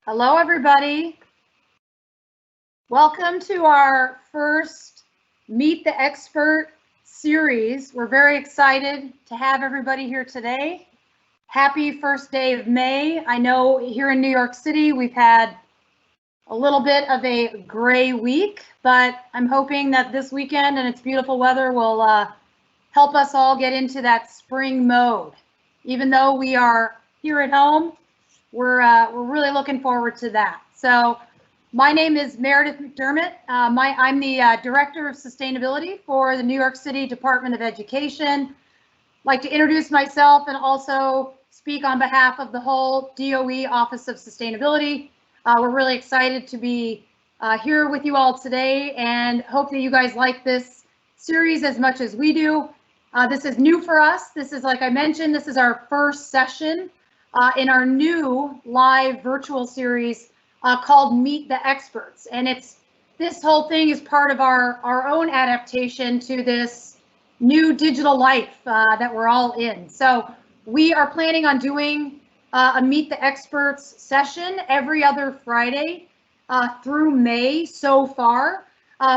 Hello, everybody. Welcome to our first Meet the Expert series. We're very excited to have everybody here today. Happy first day of May. I know here in New York City, we've had a little bit of a gray week, but I'm hoping that this weekend and its beautiful weather will help us all get into that spring mode. Even though we are here at home, we're really looking forward to that. So my name is Meredith McDermott. I'm the Director of Sustainability for the New York City Department of Education. I'd like to introduce myself and also speak on behalf of the whole DOE Office of Sustainability. We're really excited to be here with you all today and hope that you guys like this series as much as we do. This is new for us. This is, like I mentioned, this is our first session in our new live virtual series called Meet the Experts. And this whole thing is part of our own adaptation to this new digital life that we're all in. So we are planning on doing a Meet the Experts session every other Friday through May so far,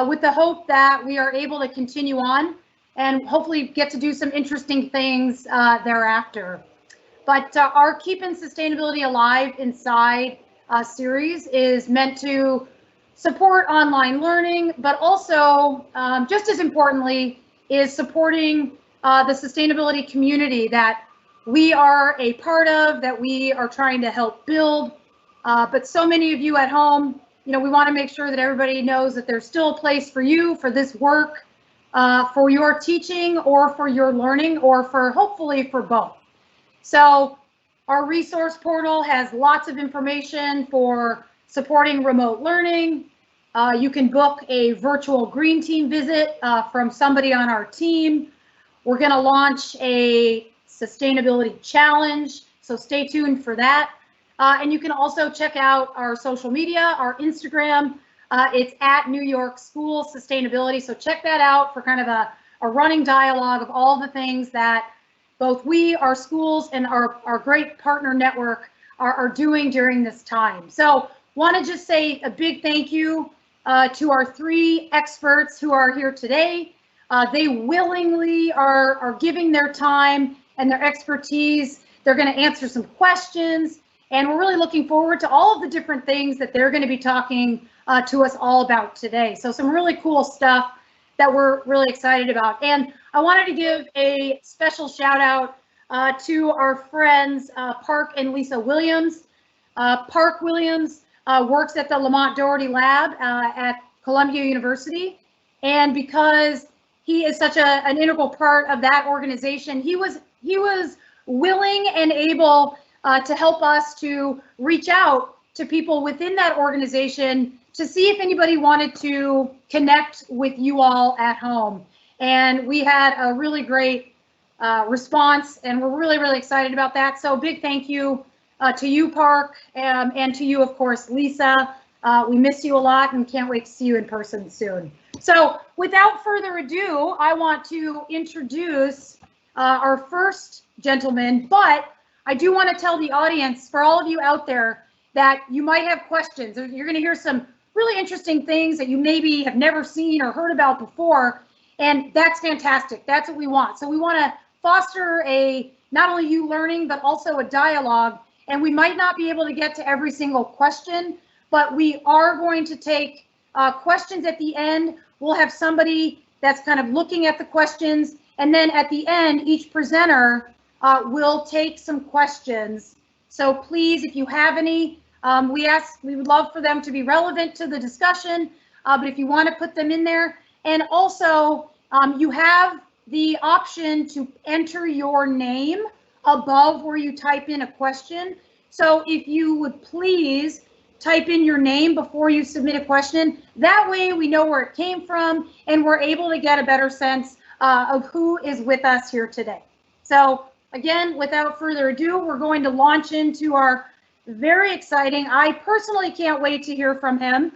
with the hope that we are able to continue on and hopefully get to do some interesting things thereafter. But our Keepin Sustainability Alive Inside series is meant to support online learning, but also, just as importantly, is supporting the sustainability community that we are a part of, that we are trying to help build. But so many of you at home, we want to make sure that everybody knows that there's still a place for you, for this work, for your teaching or for your learning, or for hopefully for both. So our resource portal has lots of information for supporting remote learning. You can book a virtual green team visit from somebody on our team. We're going to launch a sustainability challenge, so stay tuned for that. And you can also check out our social media, our Instagram. It's at New York School Sustainability. So check that out for kind of a running dialogue of all the things that both we, our schools, and our great partner network are doing during this time. So want to just say a big thank you to our 3 experts who are here today. They willingly are giving their time and their expertise. They're going to answer some questions, and we're really looking forward to all of the different things that they're going to be talking to us all about today. So some really cool stuff that we're really excited about. And I wanted to give a special shout out to our friends Park and Lisa Williams. Park Williams works at the Lamont-Doherty lab at Columbia University, and because he is such an integral part of that organization, he was willing and able to help us to reach out to people within that organization to see if anybody wanted to connect with you all at home. And we had a really great response, and we're really, really excited about that. So big thank you to you, Park, and to you, of course, Lisa. We miss you a lot and can't wait to see you in person soon. So without further ado, I want to introduce our first gentleman, but I do want to tell the audience, for all of you out there, that you might have questions. You're going to hear some really interesting things that you maybe have never seen or heard about before, and that's fantastic. That's what we want. So we want to foster not only you learning, but also a dialogue, and we might not be able to get to every single question, but we are going to take questions at the end. We'll have somebody that's kind of looking at the questions, and then at the end, each presenter will take some questions. So please, if you have any, we would love for them to be relevant to the discussion, but if you want to put them in there, and also you have the option to enter your name above where you type in a question. So if you would please type in your name before you submit a question, that way we know where it came from and we're able to get a better sense of who is with us here today. So again, without further ado, we're going to launch into our very exciting, I personally can't wait to hear from him,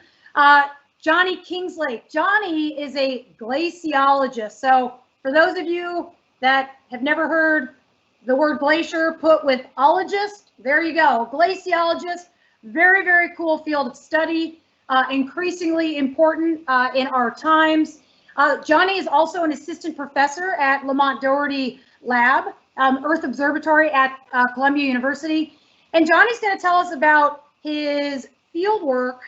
Jonny Kingslake. Jonny is a glaciologist. So for those of you that have never heard the word glacier put with ologist, there you go. Glaciologist, very, very cool field of study, increasingly important in our times. Jonny is also an assistant professor at Lamont-Doherty Lab, Earth Observatory at Columbia University. And Jonny's going to tell us about his field work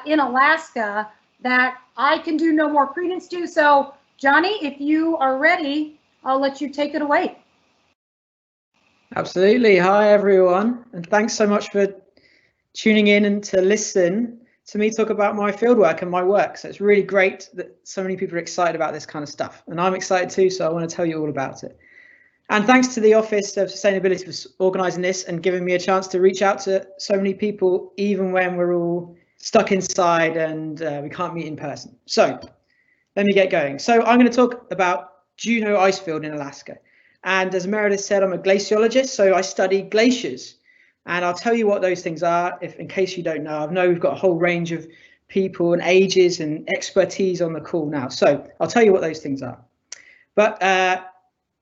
in Alaska that I can do no more credence to. So Jonny, if you are ready, I'll let you take it away. Absolutely. Hi, everyone. And thanks so much for tuning in and to listen to me talk about my fieldwork and my work. So it's really great that so many people are excited about this kind of stuff. And I'm excited too, so I want to tell you all about it. And thanks to the Office of Sustainability for organising this and giving me a chance to reach out to so many people, even when we're all stuck inside and we can't meet in person. So let me get going. So I'm going to talk about Juneau Icefield in Alaska. And as Meredith said, I'm a glaciologist, so I study glaciers. And I'll tell you what those things are, in case you don't know. I know we've got a whole range of people and ages and expertise on the call now. So I'll tell you what those things are. But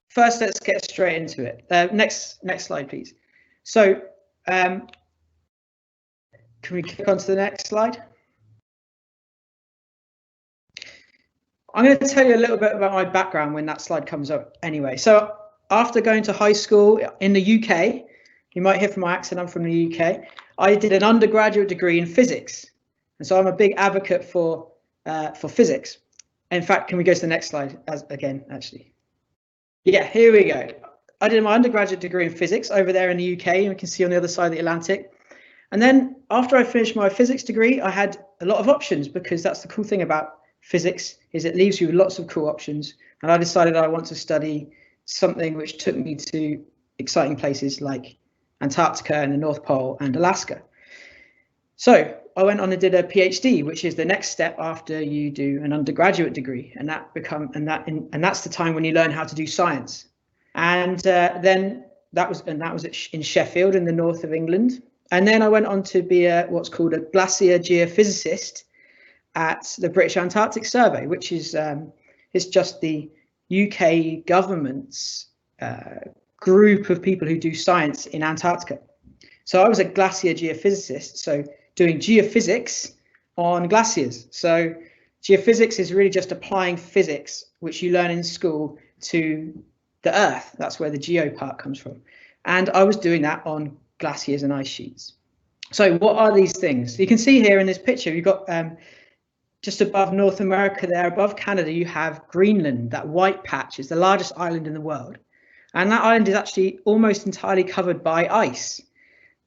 first, let's get straight into it. Next slide, please. So can we click on to the next slide? I'm going to tell you a little bit about my background when that slide comes up anyway. So after going to high school in the UK, you might hear from my accent, I'm from the UK, I did an undergraduate degree in physics. And so I'm a big advocate for physics. In fact, can we go to the next slide again, actually? Yeah, here we go. I did my undergraduate degree in physics over there in the UK, and we can see on the other side of the Atlantic. And then after I finished my physics degree, I had a lot of options, because that's the cool thing about physics, is it leaves you with lots of cool options. And I decided I want to study something which took me to exciting places like Antarctica and the North Pole and Alaska. So I went on and did a PhD, which is the next step after you do an undergraduate degree, and that's the time when you learn how to do science. And then that was in Sheffield in the north of England. And then I went on to be what's called a glacier geophysicist at the British Antarctic Survey, which is it's just the UK government's group of people who do science in Antarctica. So I was a glacier geophysicist, so doing geophysics on glaciers. So geophysics is really just applying physics, which you learn in school, to the Earth. That's where the geo part comes from. And I was doing that on glaciers and ice sheets. So what are these things? You can see here in this picture, you've got just above North America there, above Canada, you have Greenland. That white patch is the largest island in the world. And that island is actually almost entirely covered by ice.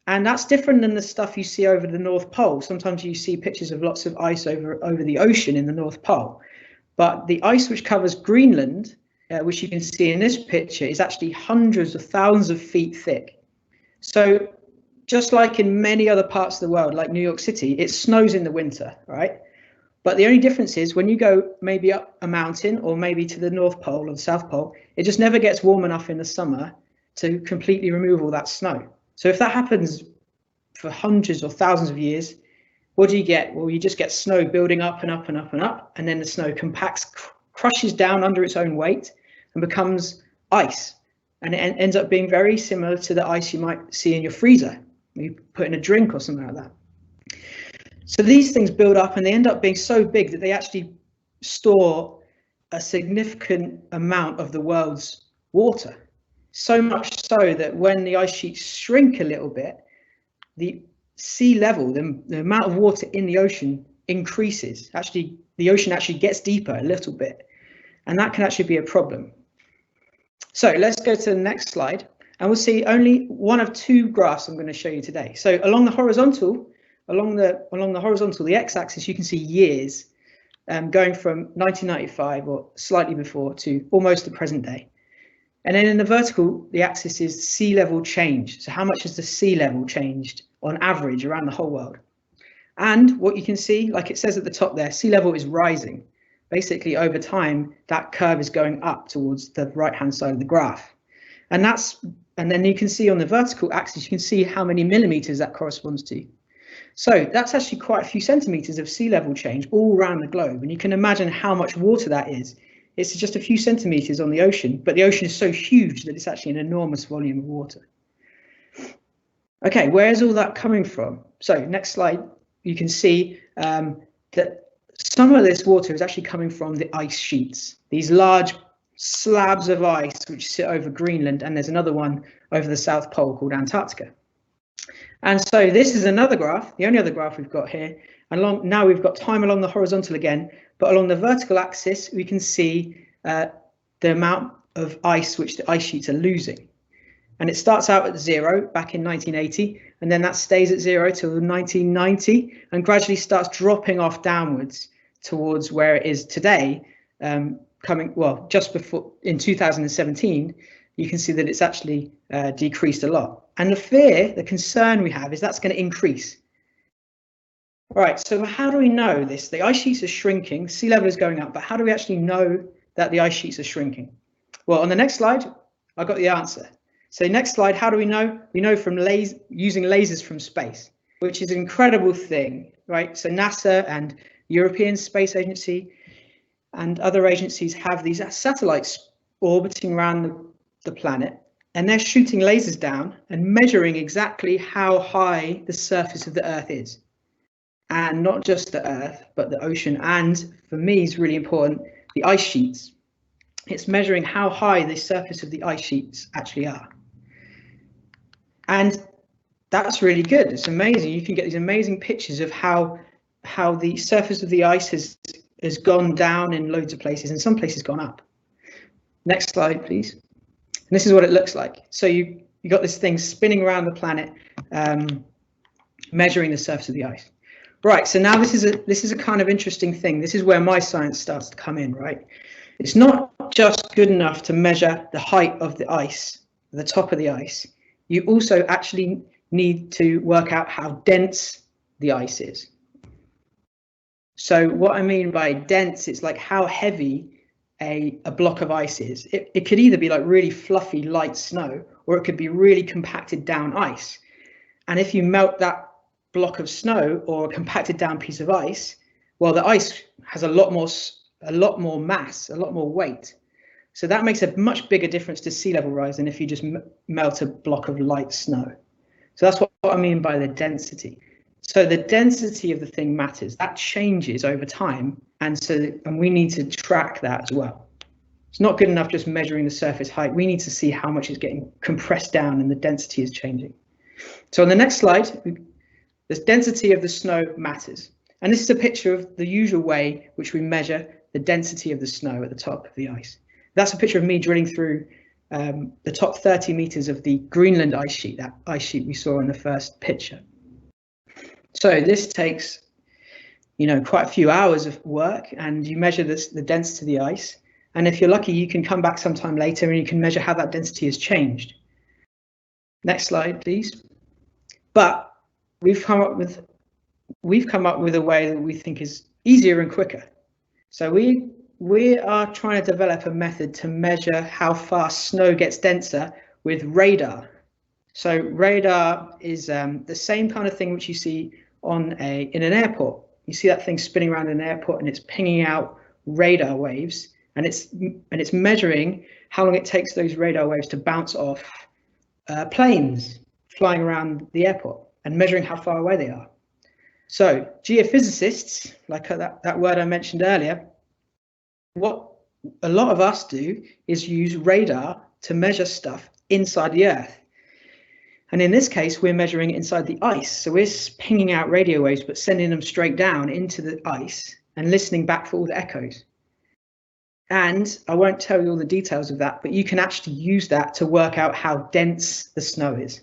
And that's different than the stuff you see over the North Pole. Sometimes you see pictures of lots of ice over the ocean in the North Pole. But the ice which covers Greenland, which you can see in this picture, is actually hundreds of thousands of feet thick. So just like in many other parts of the world, like New York City, it snows in the winter, right? But the only difference is when you go maybe up a mountain or maybe to the North Pole or the South Pole, it just never gets warm enough in the summer to completely remove all that snow. So if that happens for hundreds or thousands of years, what do you get? Well, you just get snow building up and up and up and up, and then the snow compacts, crushes down under its own weight and becomes ice. And it ends up being very similar to the ice you might see in your freezer. You put in a drink or something like that. So these things build up and they end up being so big that they actually store a significant amount of the world's water. So much so that when the ice sheets shrink a little bit, the sea level, the amount of water in the ocean increases. Actually, the ocean actually gets deeper a little bit, and that can actually be a problem. So let's go to the next slide, and we'll see only one of two graphs I'm going to show you today. So along the horizontal, the x-axis, you can see years going from 1995 or slightly before to almost the present day. And then in the vertical, the axis is sea level change. So how much has the sea level changed on average around the whole world? And what you can see, like it says at the top there, sea level is rising. Basically, over time, that curve is going up towards the right-hand side of the graph. And then you can see on the vertical axis, you can see how many millimeters that corresponds to. So that's actually quite a few centimeters of sea level change all around the globe. And you can imagine how much water that is. It's just a few centimeters on the ocean, but the ocean is so huge that it's actually an enormous volume of water. Okay, where's all that coming from? So next slide, you can see that some of this water is actually coming from the ice sheets, these large slabs of ice which sit over Greenland, and there's another one over the South Pole called Antarctica. And so this is another graph, the only other graph we've got here. And now we've got time along the horizontal again, but along the vertical axis, we can see the amount of ice which the ice sheets are losing. And it starts out at 0 back in 1980, and then that stays at 0 till 1990, and gradually starts dropping off downwards towards where it is today, just before in 2017, you can see that it's actually decreased a lot. And the concern we have is that's going to increase. All right, so how do we know this? The ice sheets are shrinking, sea level is going up, but how do we actually know that the ice sheets are shrinking? Well, on the next slide, I've got the answer. So next slide, how do we know? We know from using lasers from space, which is an incredible thing, right? So NASA and European Space Agency and other agencies have these satellites orbiting around the planet, and they're shooting lasers down and measuring exactly how high the surface of the Earth is. And not just the Earth, but the ocean, and for me is really important, the ice sheets. It's measuring how high the surface of the ice sheets actually are. And that's really good. It's amazing. You can get these amazing pictures of how the surface of the ice has gone down in loads of places, and some places gone up. Next slide, please. And this is what it looks like. So you got this thing spinning around the planet, measuring the surface of the ice. Right, so now this is a kind of interesting thing. This is where my science starts to come in, right? It's not just good enough to measure the height of the ice, the top of the ice. You also actually need to work out how dense the ice is. So what I mean by dense, it's like how heavy a block of ice is. It could either be like really fluffy, light snow, or it could be really compacted down ice. And if you melt that block of snow or a compacted down piece of ice, well, the ice has a lot more mass, a lot more weight. So that makes a much bigger difference to sea level rise than if you just melt a block of light snow. So that's what I mean by the density. So the density of the thing matters. That changes over time, and we need to track that as well. It's not good enough just measuring the surface height. We need to see how much is getting compressed down and the density is changing. So on the next slide, the density of the snow matters. And this is a picture of the usual way which we measure the density of the snow at the top of the ice. That's a picture of me drilling through the top 30 meters of the Greenland ice sheet, that ice sheet we saw in the first picture. So this takes, quite a few hours of work, and you measure the density of the ice. And if you're lucky, you can come back sometime later and you can measure how that density has changed. Next slide, please. But we've come up with a way that we think is easier and quicker. So we are trying to develop a method to measure how fast snow gets denser with radar. So radar is the same kind of thing which you see in an airport. You see that thing spinning around in an airport, and it's pinging out radar waves, and it's measuring how long it takes those radar waves to bounce off planes flying around the airport, and measuring how far away they are. So geophysicists, like that word I mentioned earlier, what a lot of us do is use radar to measure stuff inside the Earth. And in this case, we're measuring inside the ice. So we're pinging out radio waves, but sending them straight down into the ice and listening back for all the echoes. And I won't tell you all the details of that, but you can actually use that to work out how dense the snow is.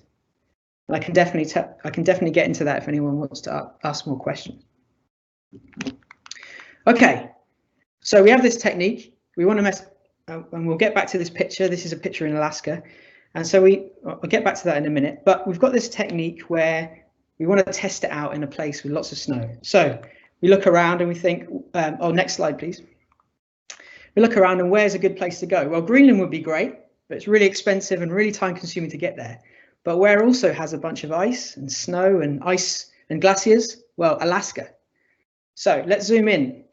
And I can definitely get into that if anyone wants to ask more questions. Okay, so we have this technique. We want to and we'll get back to this picture. This is a picture in Alaska. And so I'll get back to that in a minute, but we've got this technique where we want to test it out in a place with lots of snow. So we look around and we think, next slide, please. We look around and where's a good place to go? Well, Greenland would be great, but it's really expensive and really time consuming to get there. But where also has a bunch of ice and snow and ice And glaciers, well, Alaska. So let's zoom in.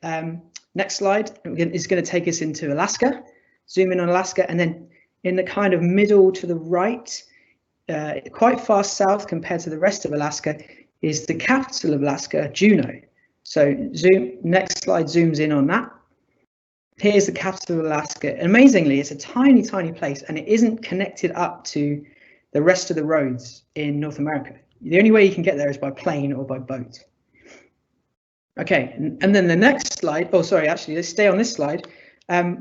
Next slide is going to take us into Alaska. Zoom in on Alaska, and then in the kind of middle to the right, quite far south compared to the rest of Alaska, is the capital of Alaska, Juneau. So next slide zooms in on that. Here's the capital of Alaska. Amazingly, it's a tiny, tiny place, and it isn't connected up to the rest of the roads in North America. The only way you can get there is by plane or by boat. Okay, and then the next slide, oh, sorry, actually, let's stay on this slide.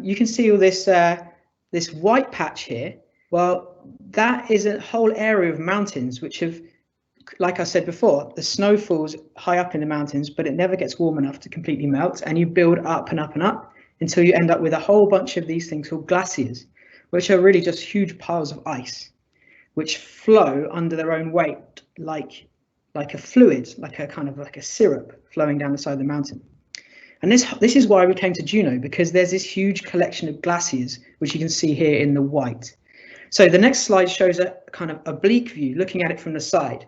You can see all this, this white patch here. Well, that is a whole area of mountains, which have, like I said before, the snow falls high up in the mountains, but it never gets warm enough to completely melt, and you build up and up and up until you end up with a whole bunch of these things called glaciers, which are really just huge piles of ice, which flow under their own weight, like a fluid, like a syrup flowing down the side of the mountain. And this is why we came to Juneau, because there's this huge collection of glaciers, which you can see here in the white. So the next slide shows a kind of oblique view, looking at it from the side.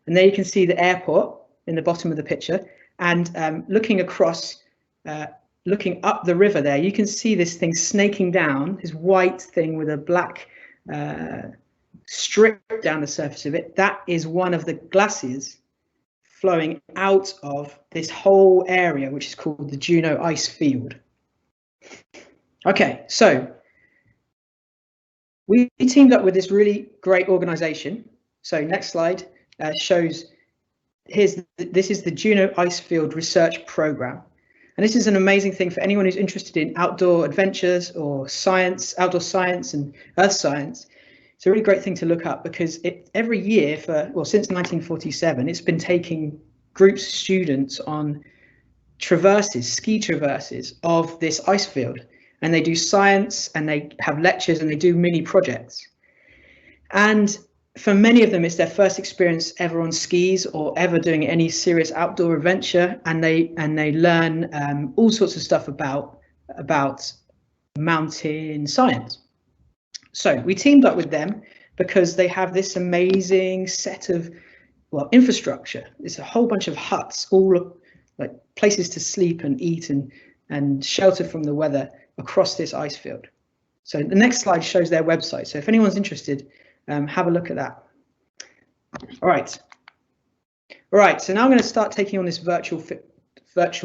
And there you can see the airport in the bottom of the picture, and looking across, looking up the river there, you can see this thing snaking down, this white thing with a black strip down the surface of it. That is one of the glaciers flowing out of this whole area, which is called the Juneau Icefield. Okay, so we teamed up with this really great organization. So next slide shows, this is the Juneau Icefield Research Program. And this is an amazing thing for anyone who's interested in outdoor adventures or science, outdoor science and earth science. It's a really great thing to look up, because every year since 1947, it's been taking groups of students on traverses, ski traverses of this ice field. And they do science, and they have lectures, and they do mini projects. And for many of them, it's their first experience ever on skis or ever doing any serious outdoor adventure. And they learn all sorts of stuff about mountain science. So we teamed up with them because they have this amazing set of, well, infrastructure. It's a whole bunch of huts, all like places to sleep and eat and shelter from the weather across this ice field. So the next slide shows their website. So if anyone's interested, have a look at that. All right. So now I'm going to start taking on this virtual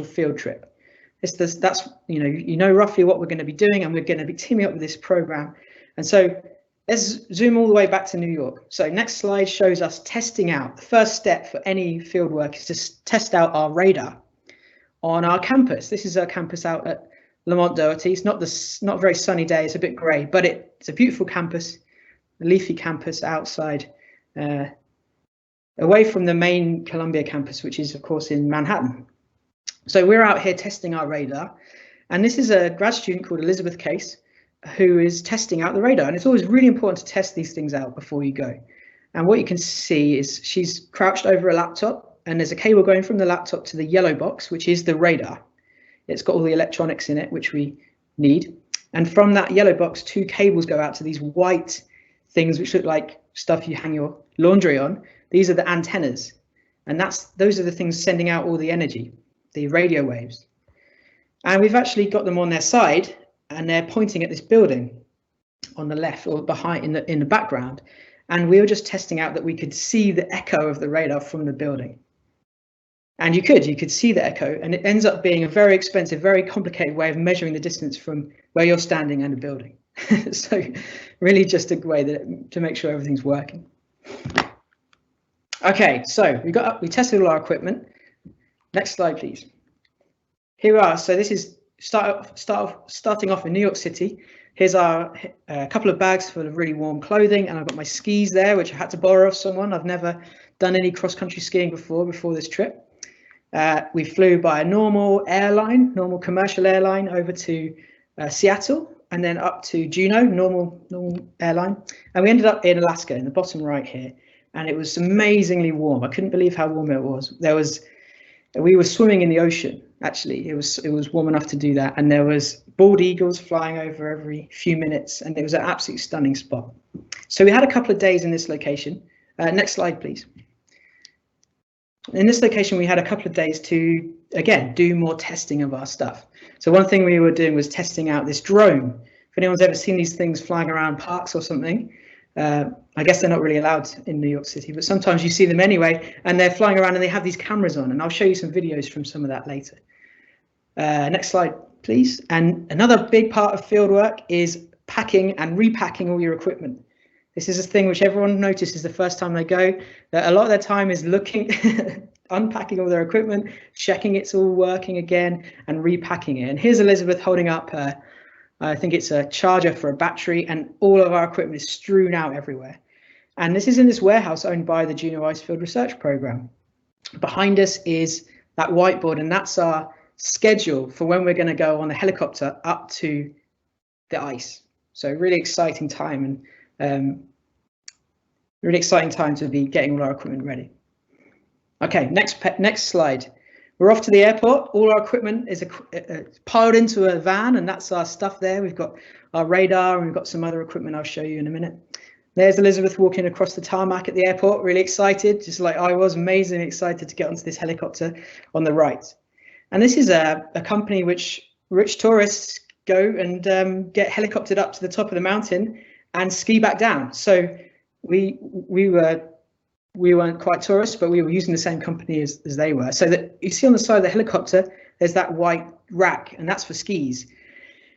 field trip. That's you know roughly what we're going to be doing, and we're going to be teaming up with this program. And so let's zoom all the way back to New York. So next slide shows us testing out. The first step for any field work is to test out our radar on our campus. This is our campus out at Lamont-Doherty. It's not a very sunny day. It's a bit grey, but it's a beautiful campus, a leafy campus outside, away from the main Columbia campus, which is of course in Manhattan. So we're out here testing our radar, and this is a grad student called Elizabeth Case, who is testing out the radar. And it's always really important to test these things out before you go. And what you can see is she's crouched over a laptop, and there's a cable going from the laptop to the yellow box, which is the radar. It's got all the electronics in it, which we need. And from that yellow box, 2 cables go out to these white things, which look like stuff you hang your laundry on. These are the antennas. And those are the things sending out all the energy, the radio waves. And we've actually got them on their side, and they're pointing at this building on the left or behind in the background. And we were just testing out that we could see the echo of the radar from the building. And you could see the echo, and it ends up being a very expensive, very complicated way of measuring the distance from where you're standing and the building. So really just a way to make sure everything's working. Okay, so we tested all our equipment. Next slide, please. Here we are. So this is starting off in New York City. Here's a couple of bags full of really warm clothing, and I've got my skis there, which I had to borrow off someone. I've never done any cross-country skiing before this trip. We flew by a normal commercial airline over to Seattle, and then up to Juneau, normal airline. And we ended up in Alaska, in the bottom right here, and it was amazingly warm. I couldn't believe how warm it was. We were swimming in the ocean. Actually, it was warm enough to do that, and there was bald eagles flying over every few minutes, and it was an absolutely stunning spot. So we had a couple of days in this location. Next slide, please. In this location, we had a couple of days to, again, do more testing of our stuff. So one thing we were doing was testing out this drone. If anyone's ever seen these things flying around parks or something, I guess they're not really allowed in New York City, but sometimes you see them anyway, and they're flying around and they have these cameras on, and I'll show you some videos from some of that later. Next slide, please. And another big part of fieldwork is packing and repacking all your equipment. This is a thing which everyone notices the first time they go, that a lot of their time is looking, unpacking all their equipment, checking it's all working again, and repacking it. And here's Elizabeth holding up, I think it's a charger for a battery, and all of our equipment is strewn out everywhere. And this is in this warehouse owned by the Juneau Icefield Research Programme. Behind us is that whiteboard, and that's our schedule for when we're going to go on the helicopter up to the ice. So really exciting time, and really exciting time to be getting all our equipment ready. Okay, next slide. We're off to the airport. All our equipment is piled into a van, and that's our stuff there. We've got our radar, and we've got some other equipment I'll show you in a minute. There's Elizabeth walking across the tarmac at the airport, really excited, just like I was, amazingly excited to get onto this helicopter on the right. And this is a company which rich tourists go and get helicoptered up to the top of the mountain and ski back down. So we weren't quite tourists, but we were using the same company as they were. So that you see on the side of the helicopter, there's that white rack, and that's for skis.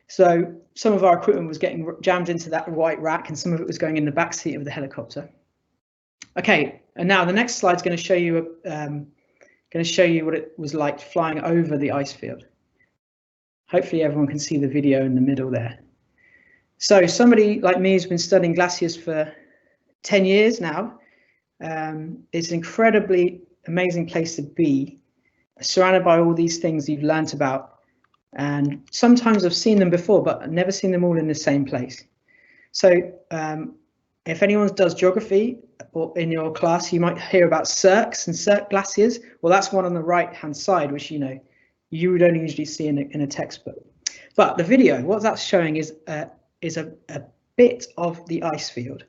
So some of our equipment was getting jammed into that white rack, and some of it was going in the back seat of the helicopter. Okay, and now the next slide is going to show you what it was like flying over the ice field. Hopefully everyone can see the video in the middle there. So somebody like me who's been studying glaciers for 10 years now, it's an incredibly amazing place to be, surrounded by all these things you've learnt about. And sometimes I've seen them before, but I've never seen them all in the same place. So if anyone does geography or in your class, you might hear about cirques and cirque glaciers. Well, that's one on the right-hand side, which you would only usually see in a textbook. But the video, what that's showing is a bit of the ice field,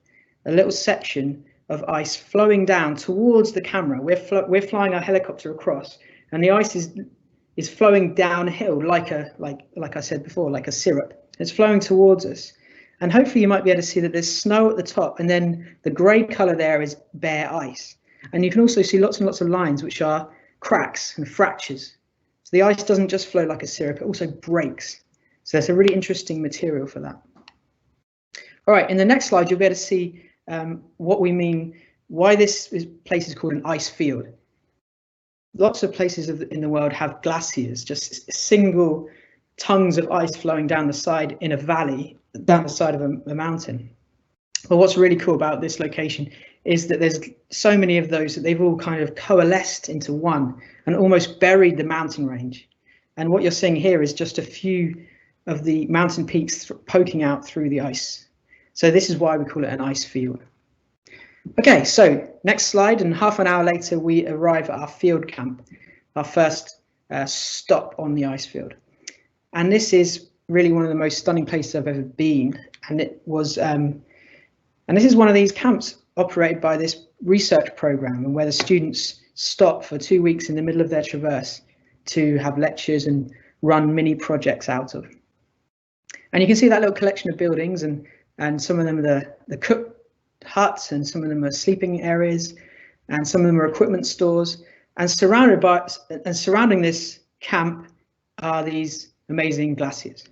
a little section of ice flowing down towards the camera. We're flying our helicopter across, and the ice is flowing downhill like I said before, like a syrup. It's flowing towards us, and hopefully you might be able to see that there's snow at the top, and then the grey colour there is bare ice, and you can also see lots and lots of lines which are cracks and fractures. So the ice doesn't just flow like a syrup, it also breaks. So it's a really interesting material for that. All right, in the next slide, you'll be able to see what we mean, why this place is called an ice field. Lots of places in the world have glaciers, just single tongues of ice flowing down the side in a valley, down the side of a mountain. But what's really cool about this location is that there's so many of those that they've all kind of coalesced into one and almost buried the mountain range. And what you're seeing here is just a few of the mountain peaks poking out through the ice. So this is why we call it an ice field. Okay, so next slide, and half an hour later we arrive at our field camp, our first stop on the ice field. And this is really one of the most stunning places I've ever been. And it was, and this is one of these camps operated by this research program, and where the students stop for 2 weeks in the middle of their traverse to have lectures and run mini projects out of. And you can see that little collection of buildings, and some of them are the cook huts, and some of them are sleeping areas, and some of them are equipment stores. And surrounding this camp are these amazing glaciers.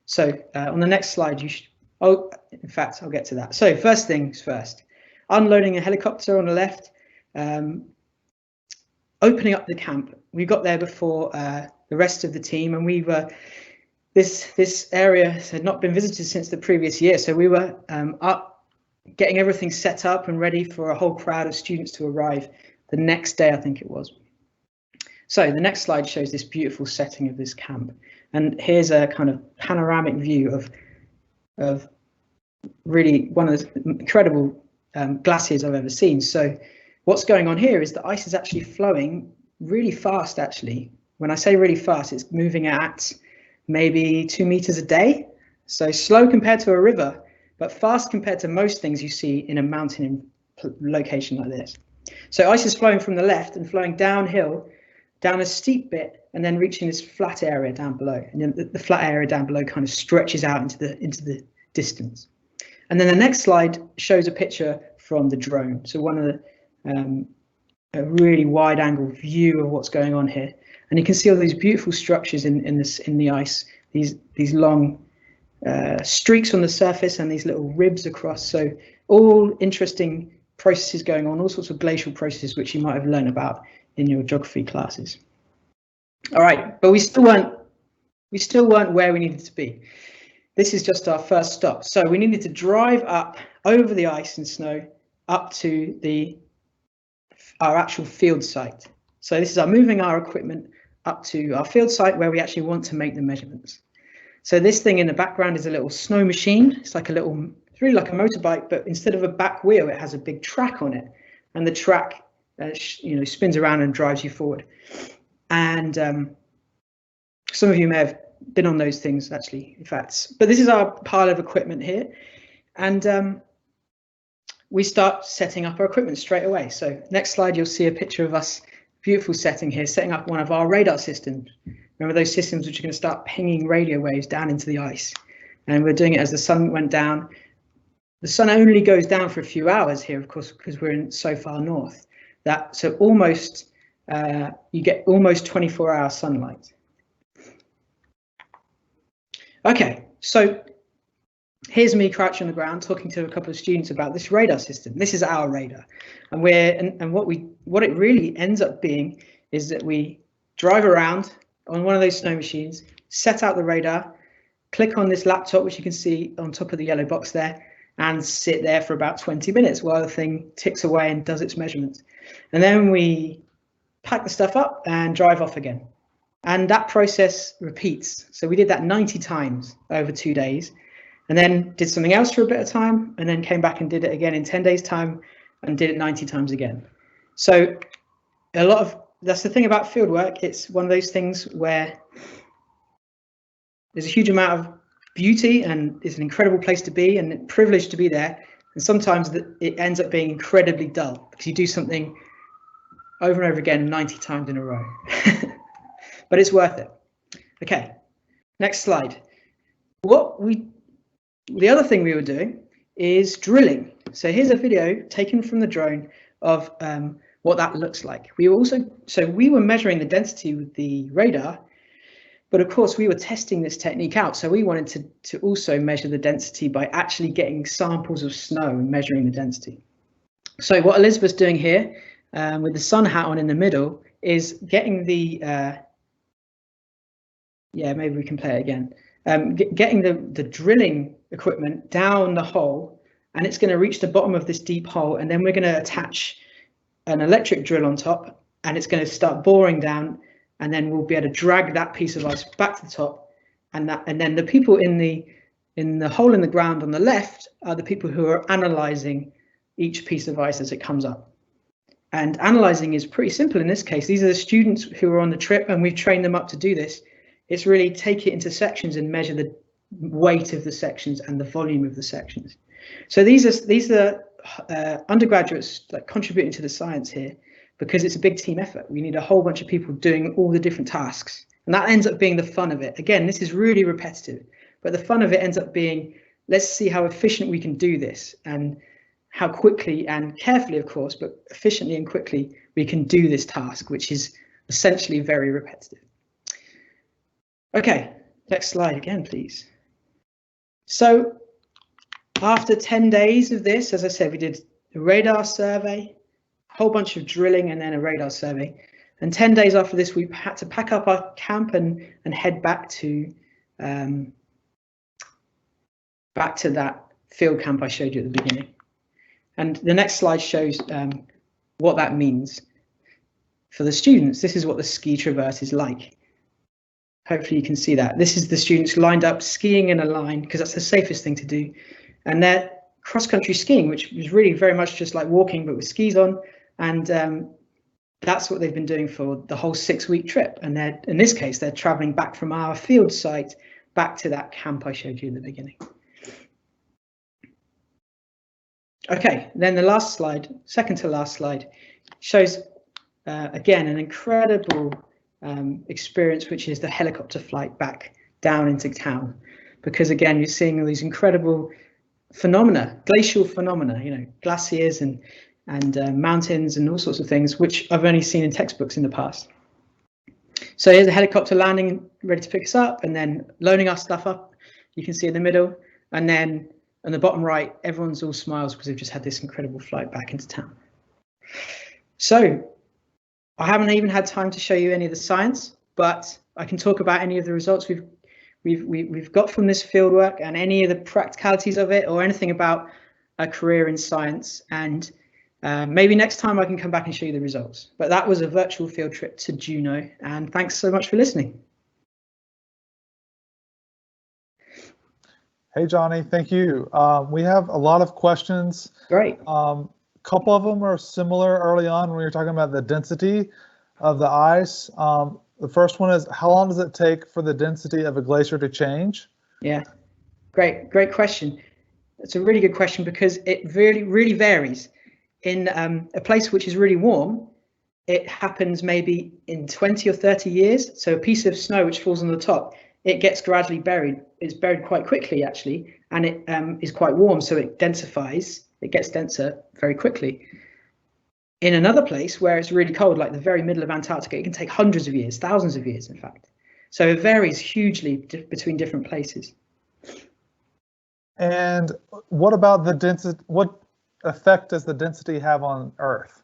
So on the next slide, in fact, I'll get to that. So first things first, unloading a helicopter on the left, opening up the camp. We got there before the rest of the team, and we were, this area had not been visited since the previous year. So we were up, getting everything set up and ready for a whole crowd of students to arrive the next day, I think it was. So the next slide shows this beautiful setting of this camp. And here's a kind of panoramic view of really one of the incredible glaciers I've ever seen. So what's going on here is the ice is actually flowing really fast, actually. When I say really fast, it's moving at maybe 2 meters a day. So slow compared to a river, but fast compared to most things you see in a mountain location like this. So ice is flowing from the left and flowing downhill, down a steep bit, and then reaching this flat area down below. And then the flat area down below kind of stretches out into the distance. And then the next slide shows a picture from the drone. So one of the a really wide angle view of what's going on here. And you can see all these beautiful structures in the ice, these long streaks on the surface and these little ribs across. So all interesting processes going on, all sorts of glacial processes which you might have learned about in your geography classes. All right, but we still weren't where we needed to be. This is just our first stop. So we needed to drive up over the ice and snow up to our actual field site. So this is moving our equipment up to our field site where we actually want to make the measurements. So this thing in the background is a little snow machine. It's really like a motorbike, but instead of a back wheel, it has a big track on it, and the track spins around and drives you forward. And some of you may have been on those things actually, in fact. But this is our pile of equipment here, and we start setting up our equipment straight away. So next slide, you'll see a picture of us, beautiful setting here, setting up one of our radar systems. Remember those systems which are going to start pinging radio waves down into the ice, and we're doing it as the sun went down. The sun only goes down for a few hours here, of course, because we're so far north. So almost you get almost 24-hour sunlight. Okay, so here's me crouching on the ground talking to a couple of students about this radar system. This is our radar, and what it really ends up being is that we drive around on one of those snow machines, set out the radar, click on this laptop, which you can see on top of the yellow box there, and sit there for about 20 minutes while the thing ticks away and does its measurements. And then we pack the stuff up and drive off again. And that process repeats. So we did that 90 times over 2 days, and then did something else for a bit of time, and then came back and did it again in 10 days time and did it 90 times again. So that's the thing about fieldwork. It's one of those things where there's a huge amount of beauty, and it's an incredible place to be and a privilege to be there. And sometimes it ends up being incredibly dull because you do something over and over again 90 times in a row. But it's worth it. Okay, next slide. The other thing we were doing is drilling. So here's a video taken from the drone of what that looks like. We were measuring the density with the radar, but of course we were testing this technique out. So we wanted to also measure the density by actually getting samples of snow and measuring the density. So what Elizabeth's doing here with the sun hat on in the middle is getting the, maybe we can play it again. Getting the drilling equipment down the hole, and it's going to reach the bottom of this deep hole, and then we're going to attach an electric drill on top, and it's going to start boring down, and then we'll be able to drag that piece of ice back to the top, and then the people in the hole in the ground on the left are the people who are analysing each piece of ice as it comes up. And analysing is pretty simple in this case. These are the students who are on the trip, and we've trained them up to do this. It's really take it into sections and measure the weight of the sections and the volume of the sections. So these are undergraduates like contributing to the science here, because it's a big team effort. We need a whole bunch of people doing all the different tasks, and that ends up being the fun of it. Again, this is really repetitive, but the fun of it ends up being, let's see how efficient we can do this, and how quickly and carefully, of course, but efficiently and quickly we can do this task, which is essentially very repetitive. Okay, next slide again, please. So after 10 days of this, as I said, we did a radar survey, a whole bunch of drilling, and then a radar survey. And 10 days after this, we had to pack up our camp and head back to that field camp I showed you at the beginning. And the next slide shows what that means for the students. This is what the ski traverse is like. Hopefully you can see that. This is the students lined up skiing in a line, because that's the safest thing to do. And they're cross-country skiing, which is really very much just like walking, but with skis on. And that's what they've been doing for the whole 6-week trip. And in this case, they're traveling back from our field site back to that camp I showed you in the beginning. Okay, then the last slide, second to last slide, shows, again, an incredible experience, which is the helicopter flight back down into town. Because again, you're seeing all these incredible phenomena, glacial phenomena, you know, glaciers and mountains and all sorts of things, which I've only seen in textbooks in the past. So here's a helicopter landing, ready to pick us up, and then loading our stuff up. You can see in the middle, and then on the bottom right, everyone's all smiles because they've just had this incredible flight back into town. So I haven't even had time to show you any of the science, but I can talk about any of the results we've got from this fieldwork and any of the practicalities of it, or anything about a career in science. And maybe next time I can come back and show you the results. But that was a virtual field trip to Juneau, and thanks so much for listening. Hey, Jonny, thank you. We have a lot of questions. Great. Couple of them are similar early on when you're talking about the density of the ice. The first one is, how long does it take for the density of a glacier to change? Yeah, great question. It's a really good question because it really varies. In a place which is really warm, it happens maybe in 20 or 30 years. So a piece of snow which falls on the top, it gets gradually buried. It's buried quite quickly, actually, and it is quite warm, so it densifies. It gets denser very quickly. In another place where it's really cold, like the very middle of Antarctica, it can take hundreds of years, thousands of years, in fact. So it varies hugely between different places. And what about the density? What effect does the density have on Earth?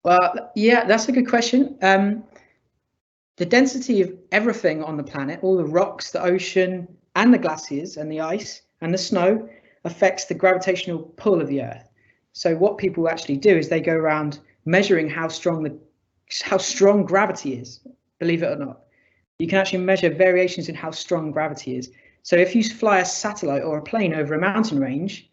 Well, yeah, that's a good question. The density of everything on the planet, all the rocks, the ocean, and the glaciers, and the ice, and the snow, affects the gravitational pull of the Earth. So what people actually do is they go around measuring how strong gravity is, believe it or not. You can actually measure variations in how strong gravity is. So if you fly a satellite or a plane over a mountain range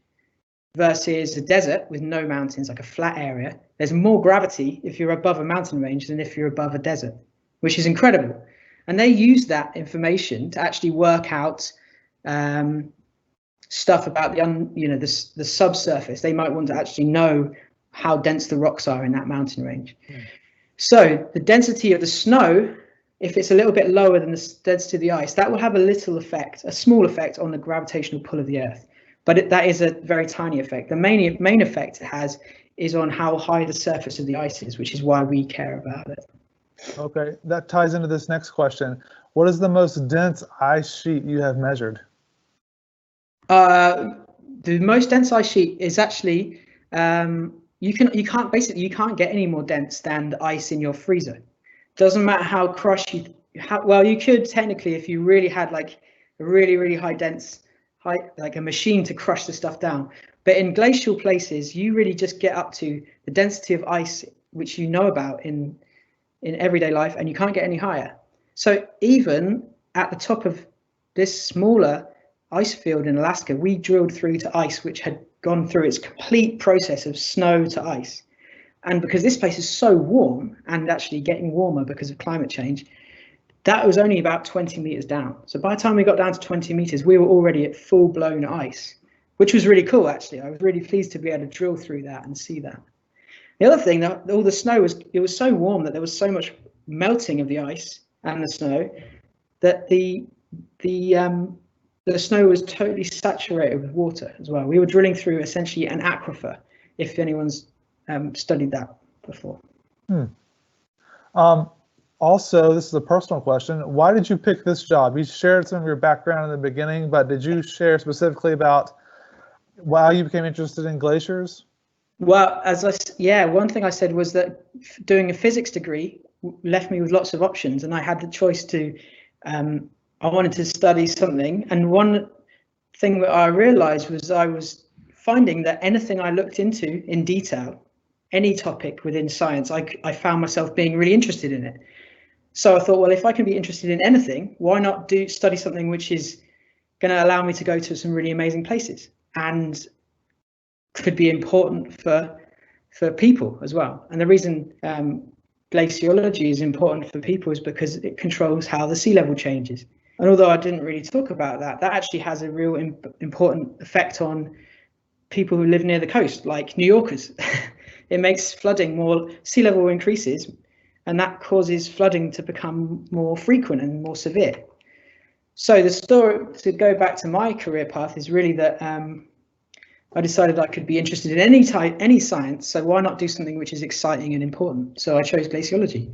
versus a desert with no mountains, like a flat area, there's more gravity if you're above a mountain range than if you're above a desert, which is incredible. And they use that information to actually work out stuff about the subsurface. They might want to actually know how dense the rocks are in that mountain range. So the density of the snow, if it's a little bit lower than the density of the ice, that will have a small effect on the gravitational pull of the Earth. But that is a very tiny effect. The main effect it has is on how high the surface of the ice is, which is why we care about it. Okay, that ties into this next question. What is the most dense ice sheet you have measured? The most dense ice sheet is actually you can't get any more dense than the ice in your freezer. Doesn't matter how crushed well, you could technically if you really had like a really high like a machine to crush the stuff down. But in glacial places, you really just get up to the density of ice which you know about in everyday life, and you can't get any higher. So even at the top of this smaller ice field in Alaska, we drilled through to ice which had gone through its complete process of snow to ice. And because this place is so warm and actually getting warmer because of climate change, that was only about 20 meters down. So by the time we got down to 20 meters, we were already at full blown ice, which was really cool. Actually, I was really pleased to be able to drill through that and see that. The other thing, that all the snow was so warm that there was so much melting of the ice and the snow that the snow was totally saturated with water as well. We were drilling through essentially an aquifer, if anyone's studied that before. Also, this is a personal question. Why did you pick this job? You shared some of your background in the beginning, but did you share specifically about why you became interested in glaciers? Well, one thing I said was that doing a physics degree left me with lots of options, and I had the choice to, I wanted to study something. And one thing that I realized was I was finding that anything I looked into in detail, any topic within science, I found myself being really interested in it. So I thought, well, if I can be interested in anything, why not study something which is going to allow me to go to some really amazing places and could be important for people as well. And the reason glaciology is important for people is because it controls how the sea level changes. And although I didn't really talk about that, that actually has a real important effect on people who live near the coast, like New Yorkers. it makes flooding more, sea level increases, and that causes flooding to become more frequent and more severe. So the story, to go back to my career path, is really that I decided I could be interested in any science, so why not do something which is exciting and important? So I chose glaciology,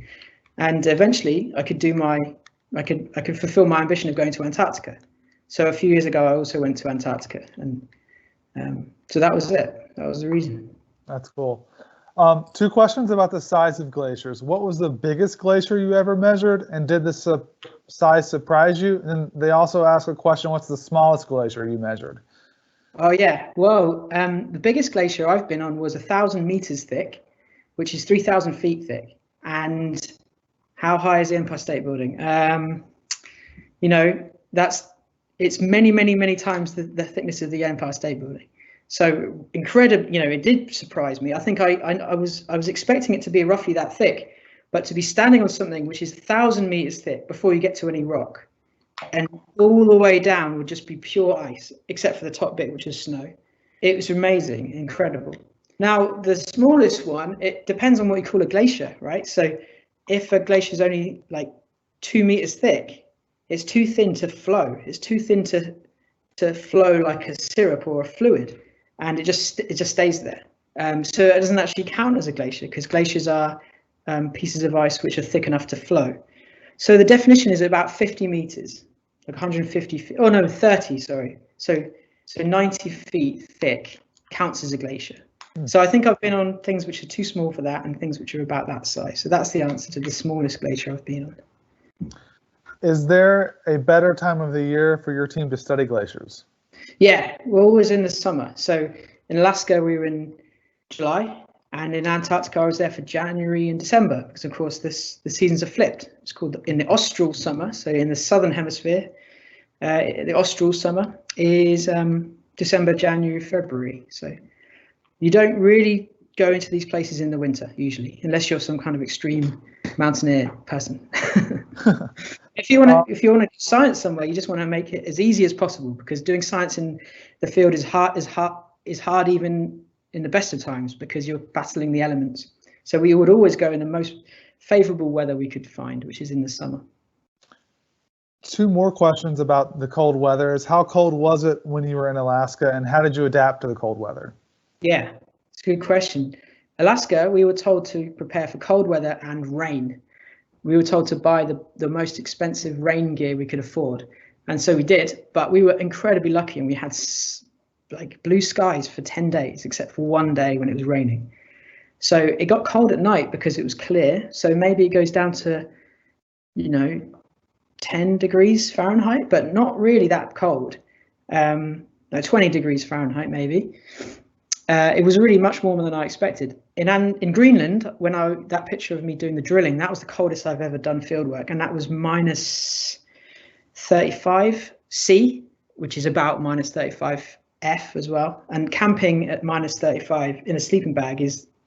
and eventually I could fulfill my ambition of going to Antarctica. So a few years ago, I also went to Antarctica, and so that was it. That was the reason. That's cool. 2 questions about the size of glaciers. What was the biggest glacier you ever measured, and did the size surprise you? And they also ask a question, what's the smallest glacier you measured? Oh yeah, well, the biggest glacier I've been on was 1,000 meters thick, which is 3,000 feet thick. And how high is the Empire State Building? You know, it's many, many, many times the thickness of the Empire State Building. So incredible, you know, it did surprise me. I think I was expecting it to be roughly that thick, but to be standing on something which is 1,000 meters thick before you get to any rock, and all the way down would just be pure ice, except for the top bit, which is snow. It was amazing, incredible. Now, the smallest one, it depends on what you call a glacier, right? So if a glacier is only like 2 meters thick, it's too thin to flow. It's too thin to flow like a syrup or a fluid, and it just stays there. So it doesn't actually count as a glacier, because glaciers are pieces of ice which are thick enough to flow. So the definition is about 50 meters, like 150 feet. Oh no, 30. Sorry. So 90 feet thick counts as a glacier. So I think I've been on things which are too small for that, and things which are about that size. So that's the answer to the smallest glacier I've been on. Is there a better time of the year for your team to study glaciers? Yeah, we're always in the summer. So in Alaska, we were in July, and in Antarctica, I was there for January and December, because of course the seasons are flipped. It's called in the austral summer. So in the southern hemisphere, the austral summer is December, January, February. So you don't really go into these places in the winter usually, unless you're some kind of extreme mountaineer person. If you want to do science somewhere, you just want to make it as easy as possible, because doing science in the field is hard even in the best of times, because you're battling the elements. So we would always go in the most favorable weather we could find, which is in the summer. 2 more questions about the cold weather. How cold was it when you were in Alaska, and how did you adapt to the cold weather? Yeah, it's a good question. Alaska, we were told to prepare for cold weather and rain. We were told to buy the most expensive rain gear we could afford. And so we did, but we were incredibly lucky, and we had like blue skies for 10 days, except for one day when it was raining. So it got cold at night because it was clear. So maybe it goes down to, 10 degrees Fahrenheit, but not really that cold. 20 degrees Fahrenheit, maybe. It was really much warmer than I expected. In Greenland, that picture of me doing the drilling, that was the coldest I've ever done field work, and that was minus 35 C, which is about minus 35 F as well. And camping at minus 35 in a sleeping bag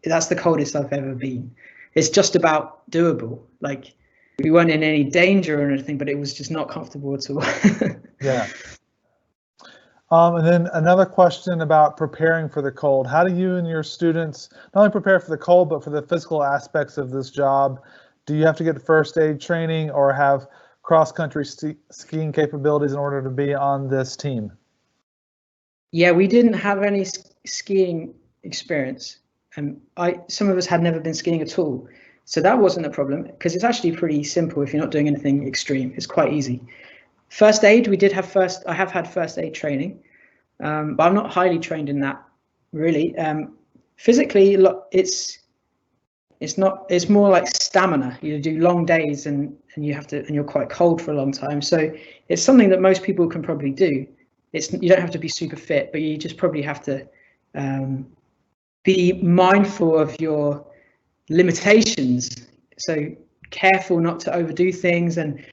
that's the coldest I've ever been. It's just about doable. Like, we weren't in any danger or anything, but it was just not comfortable at all. Yeah. And then another question about preparing for the cold. How do you and your students not only prepare for the cold, but for the physical aspects of this job? Do you have to get first aid training or have cross-country skiing capabilities in order to be on this team? Yeah, we didn't have any skiing experience. Some of us had never been skiing at all. So that wasn't a problem, because it's actually pretty simple if you're not doing anything extreme. It's quite easy. First aid, I have had first aid training, but I'm not highly trained in that, really. Physically, it's more like stamina. You do long days and you're quite cold for a long time. So it's something that most people can probably do. You don't have to be super fit, but you just probably have to be mindful of your limitations. So careful not to overdo things, and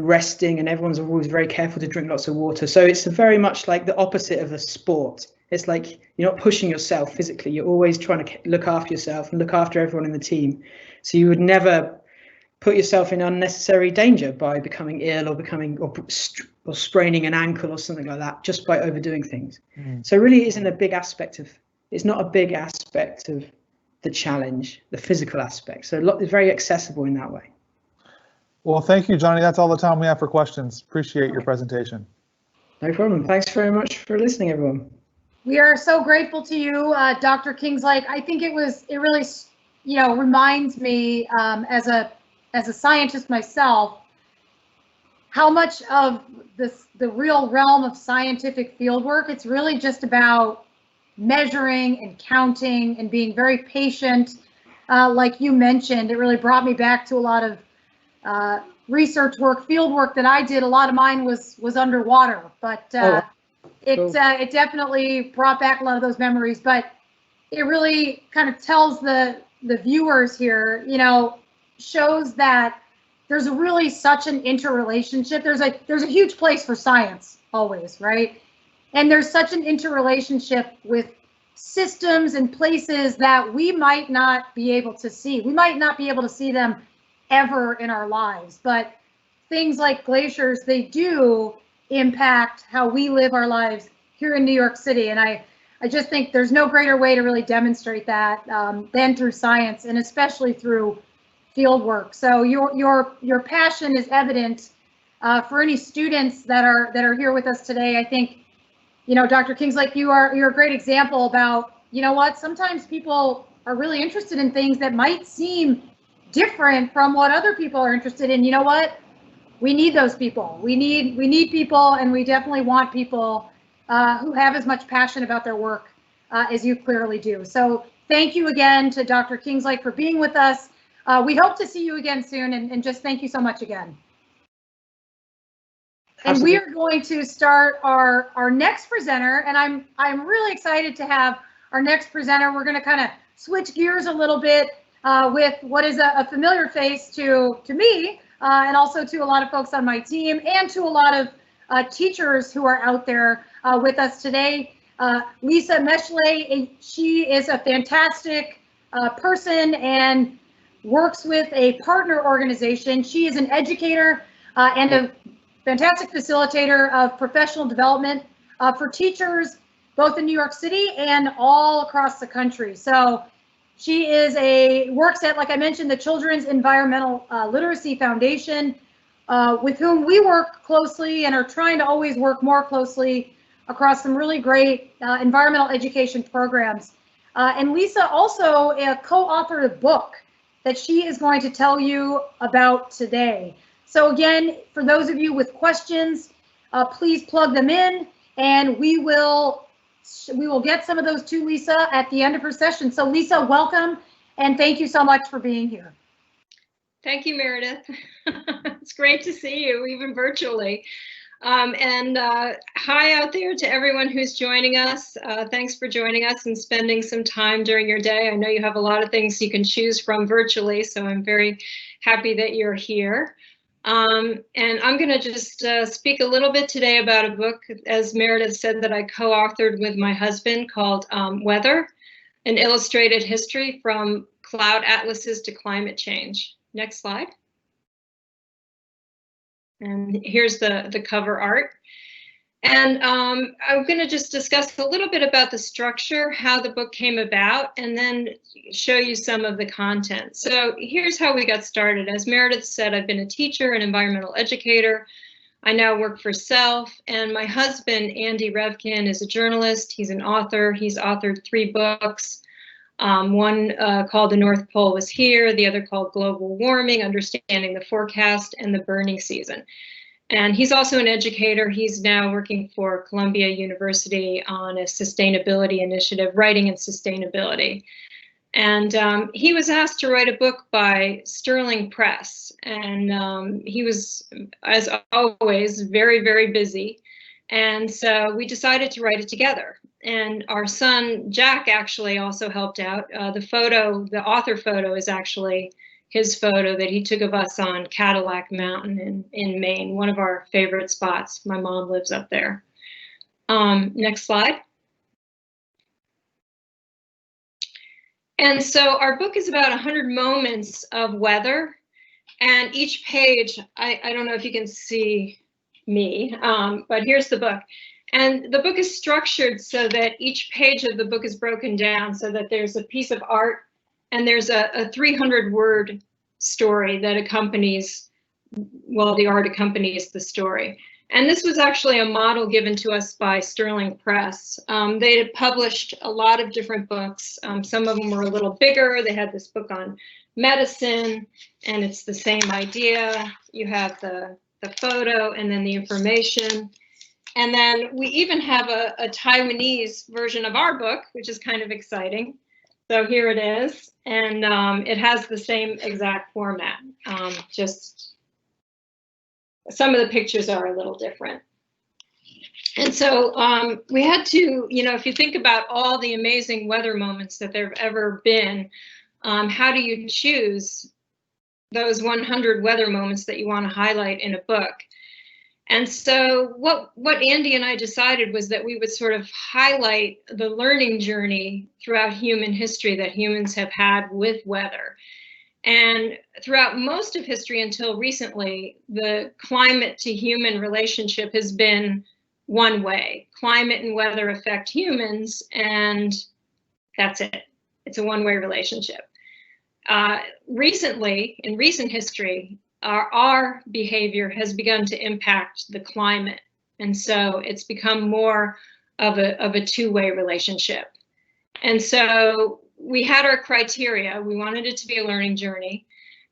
resting, and everyone's always very careful to drink lots of water. So it's very much like the opposite of a sport. It's like you're not pushing yourself physically. You're always trying to look after yourself and look after everyone in the team. So you would never put yourself in unnecessary danger by becoming ill or spraining an ankle or something like that, just by overdoing things. So really, it's not a big aspect of the challenge, the physical aspect. So it's very accessible in that way. Well, thank you, Jonny. That's all the time we have for questions. Appreciate your presentation. No problem. Thanks very much for listening, everyone. We are so grateful to you, Dr. Kingslake. I think it really, reminds me as a scientist myself, how much of the real realm of scientific fieldwork, it's really just about measuring and counting and being very patient. Like you mentioned, it really brought me back to a lot of research work, field work that I did. A lot of mine was underwater, but it definitely brought back a lot of those memories. But it really kind of tells the viewers here, shows that there's really such an interrelationship. There's a huge place for science always, right? And there's such an interrelationship with systems and places that we might not be able to see. We might not be able to see them ever in our lives, but things like glaciers, they do impact how we live our lives here in New York City. And I just think there's no greater way to really demonstrate that than through science, and especially through field work. So your passion is evident for any students that are here with us today. I think, Dr. Kingslake, you're a great example about, sometimes people are really interested in things that might seem different from what other people are interested in. You know what? We need those people. We need people, and we definitely want people who have as much passion about their work as you clearly do. So thank you again to Dr. Kingslake for being with us. We hope to see you again soon, and just thank you so much again. And we are going to start our next presenter, and I'm really excited to have our next presenter. We're going to kind of switch gears a little bit with what is a familiar face to me, and also to a lot of folks on my team, and to a lot of teachers who are out there with us today. Lisa Mechaley, she is a fantastic person and works with a partner organization. She is an educator and a fantastic facilitator of professional development for teachers, both in New York City and all across the country. So she works at, like I mentioned, the Children's Environmental Literacy Foundation, with whom we work closely and are trying to always work more closely across some really great environmental education programs. And Lisa also co-authored a book that she is going to tell you about today. So again, for those of you with questions, please plug them in, and we will get some of those to Lisa at the end of her session. So Lisa, welcome, and thank you so much for being here. Thank you, Meredith. It's great to see you, even virtually. And hi out there to everyone who's joining us. Thanks for joining us and spending some time during your day. I know you have a lot of things you can choose from virtually, so I'm very happy that you're here. And I'm going to just speak a little bit today about a book, as Meredith said, that I co-authored with my husband called Weather, an illustrated history from cloud atlases to climate change. Next slide. And here's the cover art. And I'm going to just discuss a little bit about the structure, how the book came about, and then show you some of the content. So here's how we got started. As Meredith said, I've been a teacher, an environmental educator. I now work for CELF, and my husband, Andy Revkin, is a journalist. He's an author. He's authored 3 books. One called The North Pole Was Here, the other called Global Warming, Understanding the Forecast, and The Burning Season. And he's also an educator. He's now working for Columbia University on a sustainability initiative, writing in sustainability. And he was asked to write a book by Sterling Press. And he was, as always, very, very busy. And so we decided to write it together. And our son, Jack, actually also helped out. The author photo is actually his photo that he took of us on Cadillac Mountain in Maine, one of our favorite spots. My mom lives up there. Next slide. And so our book is about 100 moments of weather. And each page, I don't know if you can see me, but here's the book. And the book is structured so that each page of the book is broken down so that there's a piece of art And there's a 300-word story that accompanies, well, the art accompanies the story. And this was actually a model given to us by Sterling Press. They had published a lot of different books. Some of them were a little bigger. They had this book on medicine, and it's the same idea. You have the photo and then the information. And then we even have a Taiwanese version of our book, which is kind of exciting. So here it is, and it has the same exact format. Just some of the pictures are a little different. And so we had to, you know, if you think about all the amazing weather moments that there have ever been, how do you choose those 100 weather moments that you want to highlight in a book? And so what Andy and I decided was that we would sort of highlight the learning journey throughout human history that humans have had with weather. And throughout most of history until recently, the climate to human relationship has been one way. Climate and weather affect humans, and that's it. It's a one-way relationship. Recently, in recent history, our behavior has begun to impact the climate. And so it's become more of a two-way relationship. And so we had our criteria. We wanted it to be a learning journey.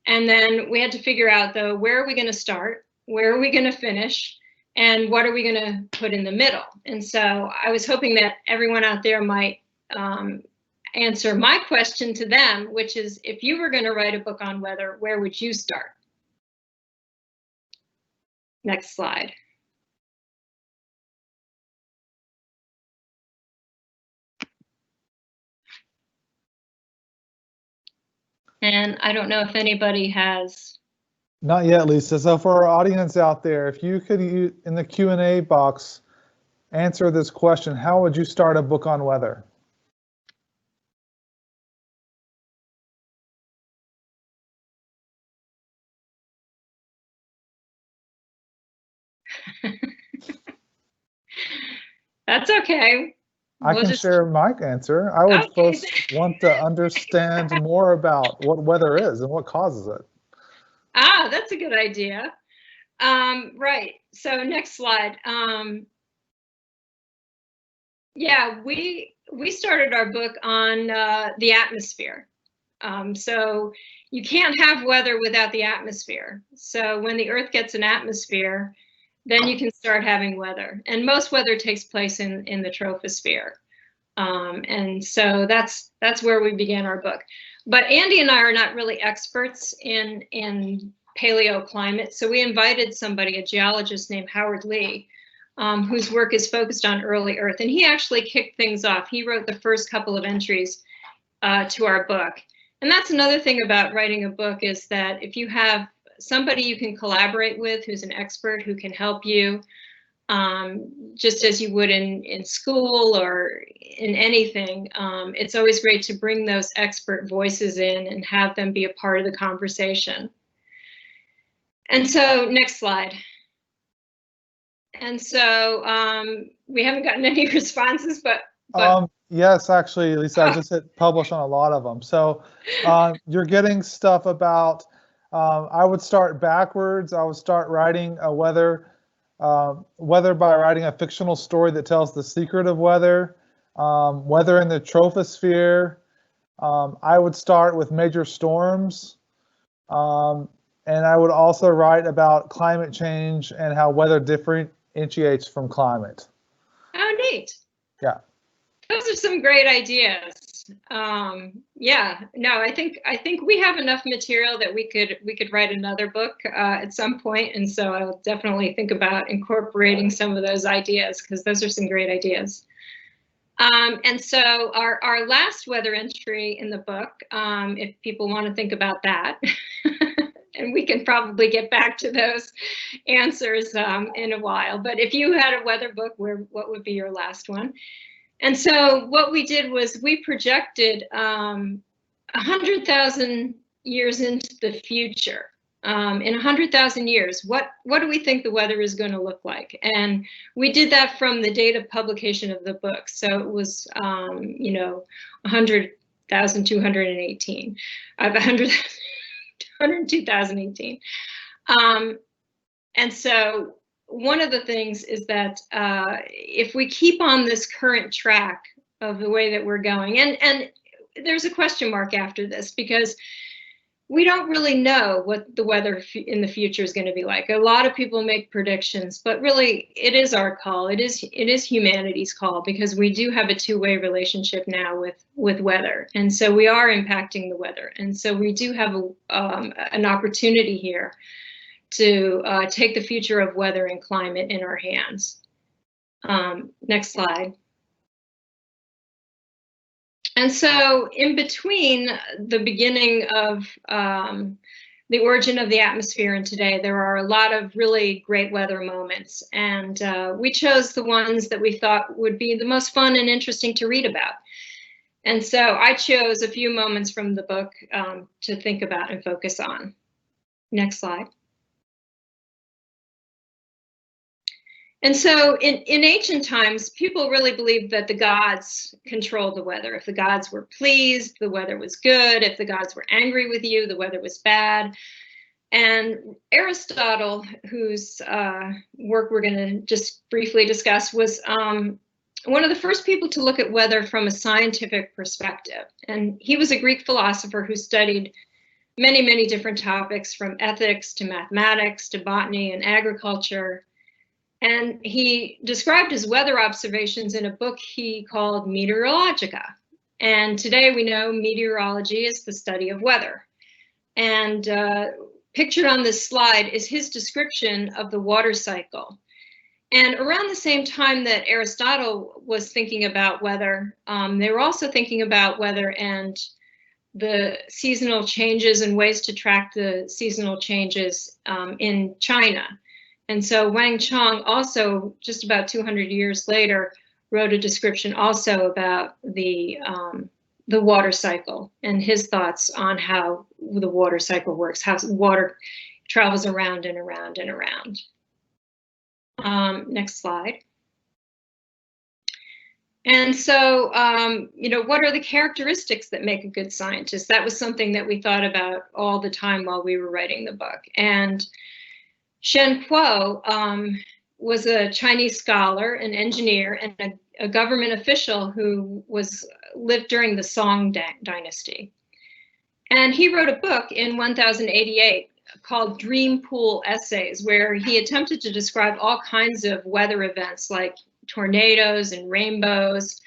And then we had to figure out, though, where are we going to start? Where are we going to finish? And what are we going to put in the middle? And so I was hoping that everyone out there might answer my question to them, which is, if you were going to write a book on weather, where would you start? Next slide. And I don't know if anybody has. Not yet, Lisa. So for our audience out there, if you could, in the Q&A box, answer this question: how would you start a book on weather? That's okay. I can share my answer. I would first want to understand more about what weather is and what causes it. Ah, that's a good idea. Right. So next slide. Yeah, we started our book on the atmosphere. So you can't have weather without the atmosphere. So when the Earth gets an atmosphere, then you can start having weather. And most weather takes place in the troposphere. And so that's where we began our book. But Andy and I are not really experts in paleoclimate. So we invited somebody, a geologist named Howard Lee, whose work is focused on early Earth. And he actually kicked things off. He wrote the first couple of entries to our book. And that's another thing about writing a book, is that if you have somebody you can collaborate with who's an expert who can help you, just as you would in school or in anything, it's always great to bring those expert voices in and have them be a part of the conversation. And so next slide. And so we haven't gotten any responses, but yes, actually, Lisa, I just hit publish on a lot of them. So you're getting stuff about, I would start backwards. I would start writing a weather by writing a fictional story that tells the secret of weather, weather in the troposphere. I would start with major storms. And I would also write about climate change and how weather differentiates from climate. Oh, neat. Yeah. Those are some great ideas. Yeah, no, I think we have enough material that we could write another book at some point, and so I'll definitely think about incorporating some of those ideas, because those are some great ideas. And so our last weather entry in the book, if people want to think about that, and we can probably get back to those answers in a while, but if you had a weather book, what would be your last one? And so what we did was we projected 100,000 years into the future. In 100,000 years, what do we think the weather is going to look like? And we did that from the date of publication of the book. So it was, 100 102,218. 102,018. And so one of the things is that if we keep on this current track of the way that we're going, and there's a question mark after this, because we don't really know what the weather in the future is going to be like. A lot of people make predictions, but really it is our call. It is humanity's call, because we do have a two-way relationship now with weather. And so we are impacting the weather. And so we do have an opportunity here to take the future of weather and climate in our hands. Next slide. And so in between the beginning of the origin of the atmosphere and today, there are a lot of really great weather moments. And we chose the ones that we thought would be the most fun and interesting to read about. And so I chose a few moments from the book to think about and focus on. Next slide. And so in ancient times, people really believed that the gods controlled the weather. If the gods were pleased, the weather was good. If the gods were angry with you, the weather was bad. And Aristotle, whose work we're going to just briefly discuss, was one of the first people to look at weather from a scientific perspective. And he was a Greek philosopher who studied many, many different topics, from ethics to mathematics to botany and agriculture. And he described his weather observations in a book he called Meteorologica. And today we know meteorology is the study of weather. And pictured on this slide is his description of the water cycle. And around the same time that Aristotle was thinking about weather, they were also thinking about weather and the seasonal changes and ways to track the seasonal changes in China. And so Wang Chong also, just about 200 years later, wrote a description also about the water cycle and his thoughts on how the water cycle works, how water travels around and around and around. Next slide. And so, what are the characteristics that make a good scientist? That was something that we thought about all the time while we were writing the book. And Shen Kuo was a Chinese scholar, an engineer, and a government official who lived during the Song dynasty. And he wrote a book in 1088 called Dream Pool Essays, where he attempted to describe all kinds of weather events like tornadoes and rainbows.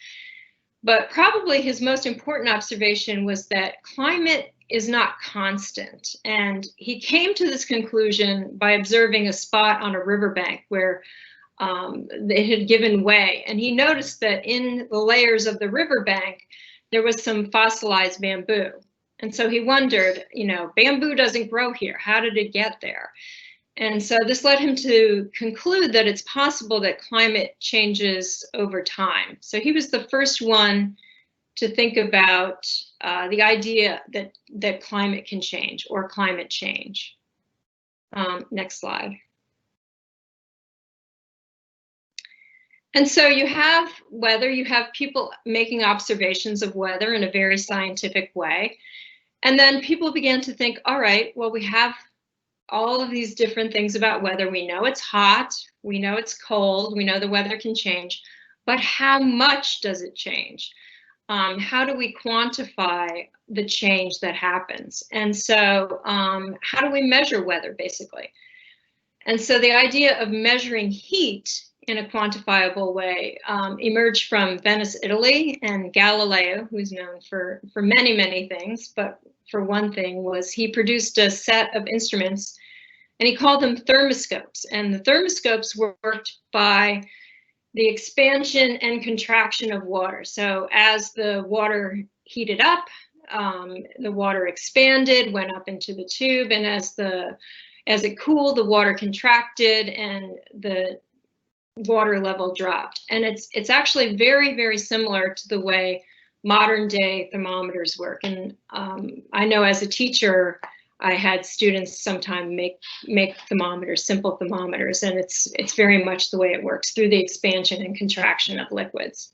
But probably his most important observation was that climate is not constant. And he came to this conclusion by observing a spot on a riverbank where it had given way. And he noticed that in the layers of the riverbank, there was some fossilized bamboo. And so he wondered, bamboo doesn't grow here. How did it get there? And so this led him to conclude that it's possible that climate changes over time. So he was the first one to think about the idea that climate can change or climate change. Next slide. And so you have weather, you have people making observations of weather in a very scientific way. And then people began to think, all right, well, we have all of these different things about weather. We know it's hot, we know it's cold, we know the weather can change, but how much does it change? How do we quantify the change that happens? And so how do we measure weather, basically? And so the idea of measuring heat in a quantifiable way emerged from Venice, Italy, and Galileo, who's known for many, many things, but for one thing was he produced a set of instruments and he called them thermoscopes. And the thermoscopes worked by the expansion and contraction of water. So as the water heated up, the water expanded, went up into the tube, and as it cooled, the water contracted and the water level dropped. And it's actually very, very similar to the way modern day thermometers work. And I know as a teacher, I had students sometimes make thermometers, simple thermometers, and it's very much the way it works through the expansion and contraction of liquids.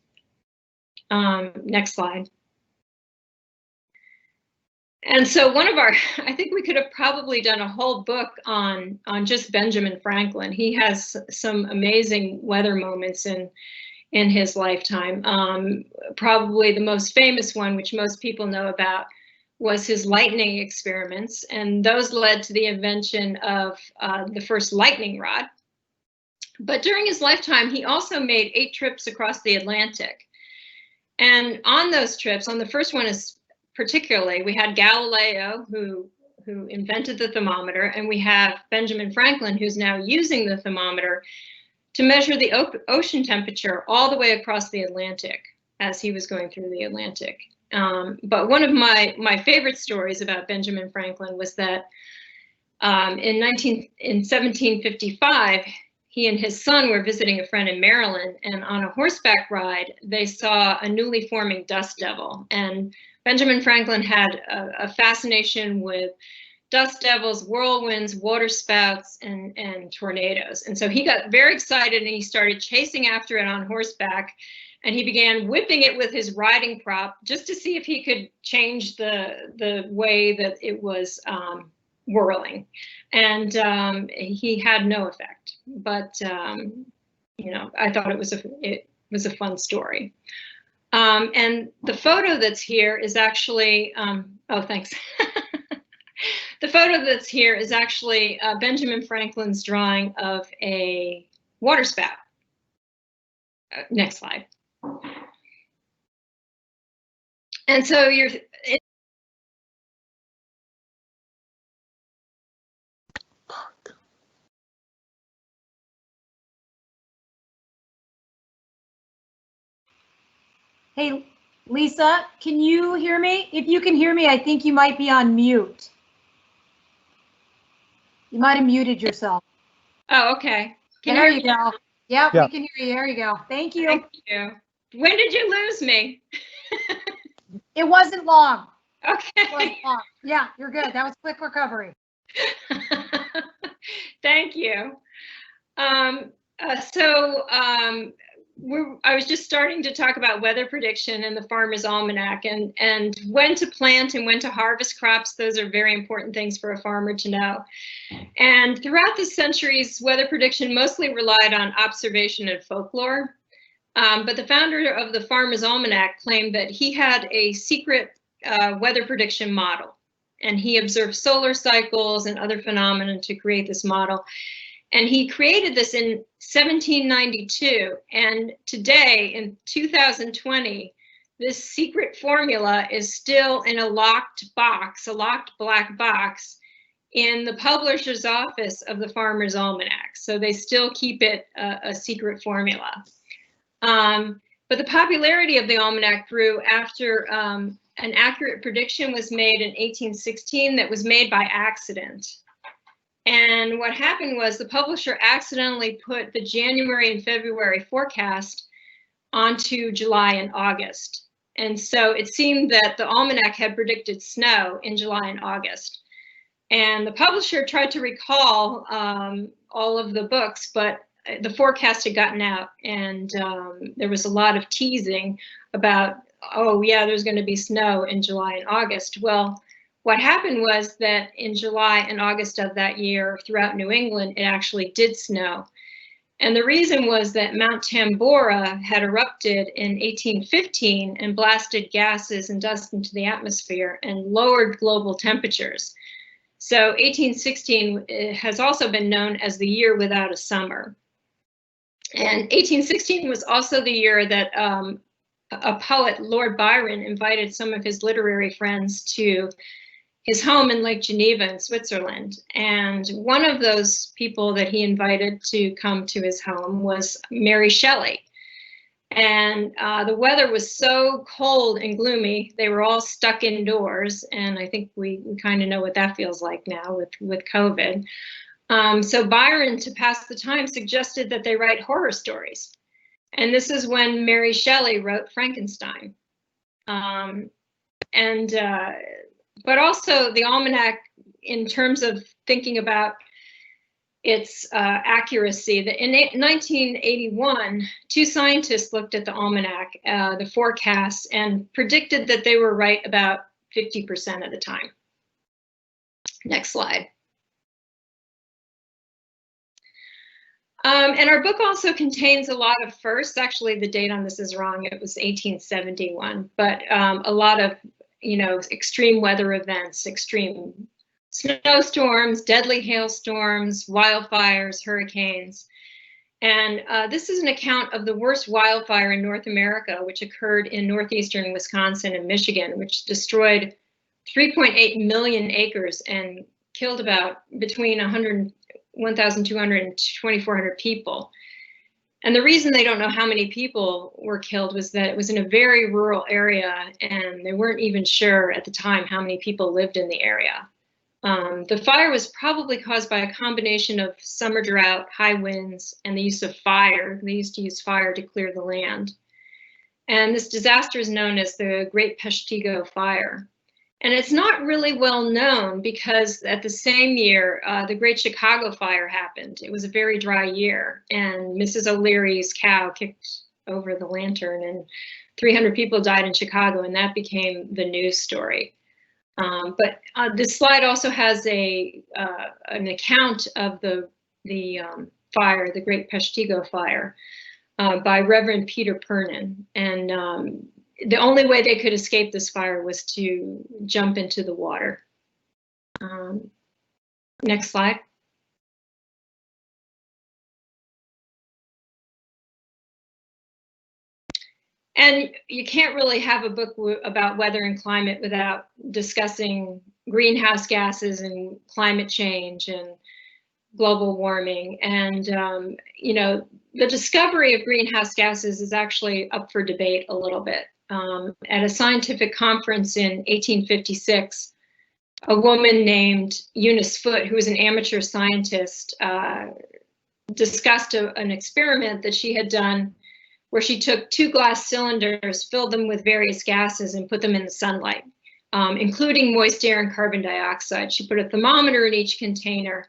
Next slide. And so I think we could have probably done a whole book on just Benjamin Franklin. He has some amazing weather moments in his lifetime. Probably the most famous one, which most people know about, was his lightning experiments. And those led to the invention of the first lightning rod. But during his lifetime, he also made 8 trips across the Atlantic. And on those trips, on the first one particularly, we had Galileo, who invented the thermometer, and we have Benjamin Franklin, who's now using the thermometer to measure the ocean temperature all the way across the Atlantic as he was going through the Atlantic. But one of my favorite stories about Benjamin Franklin was that in 1755, he and his son were visiting a friend in Maryland, and on a horseback ride, they saw a newly forming dust devil. And Benjamin Franklin had a fascination with dust devils, whirlwinds, water spouts, and tornadoes. And so he got very excited and he started chasing after it on horseback, and he began whipping it with his riding prop just to see if he could change the way that it was whirling. And he had no effect, but you know, I thought it was a fun story. And the photo that's here is actually, oh, thanks. The photo that's here is actually Benjamin Franklin's drawing of a water spout. Next slide. And so Hey, Lisa, can you hear me? If you can hear me, I think you might be on mute. You might have muted yourself. Oh, okay. There you go. Yep, Yeah. we can hear you. There you go. Thank you. Thank you. When did you lose me? It wasn't long. Okay. It wasn't long. Yeah, you're good. That was quick recovery. Thank you. I was just starting to talk about weather prediction and the Farmer's Almanac and when to plant and when to harvest crops. Those are very important things for a farmer to know. And throughout the centuries, weather prediction mostly relied on observation and folklore. But the founder of the Farmer's Almanac claimed that he had a secret weather prediction model. And he observed solar cycles and other phenomena to create this model. And he created this in 1792. And today, in 2020, this secret formula is still in a locked box, a locked black box, in the publisher's office of the Farmer's Almanac. So they still keep it a secret formula. But the popularity of the Almanac grew after an accurate prediction was made in 1816 that was made by accident. And what happened was the publisher accidentally put the January and February forecast onto July and August. And so it seemed that the Almanac had predicted snow in July and August. And the publisher tried to recall all of the books, but the forecast had gotten out, and there was a lot of teasing about, oh yeah, there's going to be snow in July and August. Well, what happened was that in July and August of that year, throughout New England, it actually did snow. And the reason was that Mount Tambora had erupted in 1815 and blasted gases and dust into the atmosphere and lowered global temperatures. So 1816 has also been known as the year without a summer. And 1816 was also the year that a poet, Lord Byron, invited some of his literary friends to his home in Lake Geneva in Switzerland. And one of those people that he invited to come to his home was Mary Shelley. And the weather was so cold and gloomy, they were all stuck indoors. And I think we kind of know what that feels like now with COVID. So Byron, to pass the time, suggested that they write horror stories. And this is when Mary Shelley wrote Frankenstein. But also the Almanac, in terms of thinking about its accuracy, that in 1981, 2 scientists looked at the Almanac, the forecasts, and predicted that they were right about 50% of the time. Next slide. And our book also contains a lot of firsts. Actually, the date on this is wrong. It was 1871, but a lot of, you know, extreme weather events, extreme snowstorms, deadly hailstorms, wildfires, hurricanes. And this is an account of the worst wildfire in North America, which occurred in northeastern Wisconsin and Michigan, which destroyed 3.8 million acres and killed about between 1,200 and 2,400 people. And the reason they don't know how many people were killed was that it was in a very rural area, and they weren't even sure at the time how many people lived in the area. The fire was probably caused by a combination of summer drought, high winds, and the use of fire. They used to use fire to clear the land. And this disaster is known as the Great Peshtigo Fire. And it's not really well known because at the same year, the Great Chicago Fire happened. It was a very dry year, and Mrs. O'Leary's cow kicked over the lantern, and 300 people died in Chicago, and that became the news story. But this slide also has an account of the fire, the Great Peshtigo Fire, by Reverend Peter Pernin. And the only way they could escape this fire was to jump into the water. Next slide. And you can't really have a book about weather and climate without discussing greenhouse gases and climate change and global warming. And, you know, the discovery of greenhouse gases is actually up for debate a little bit. At a scientific conference in 1856, a woman named Eunice Foote, who was an amateur scientist, discussed an experiment that she had done where she took 2 glass cylinders, filled them with various gases, and put them in the sunlight, including moist air and carbon dioxide. She put a thermometer in each container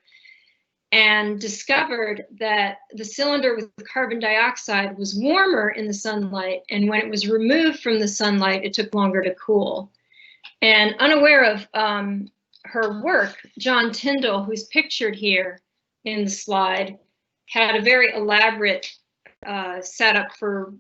and discovered that the cylinder with carbon dioxide was warmer in the sunlight, and when it was removed from the sunlight, it took longer to cool. And unaware of her work, John Tyndall, who's pictured here in the slide, had a very elaborate setup for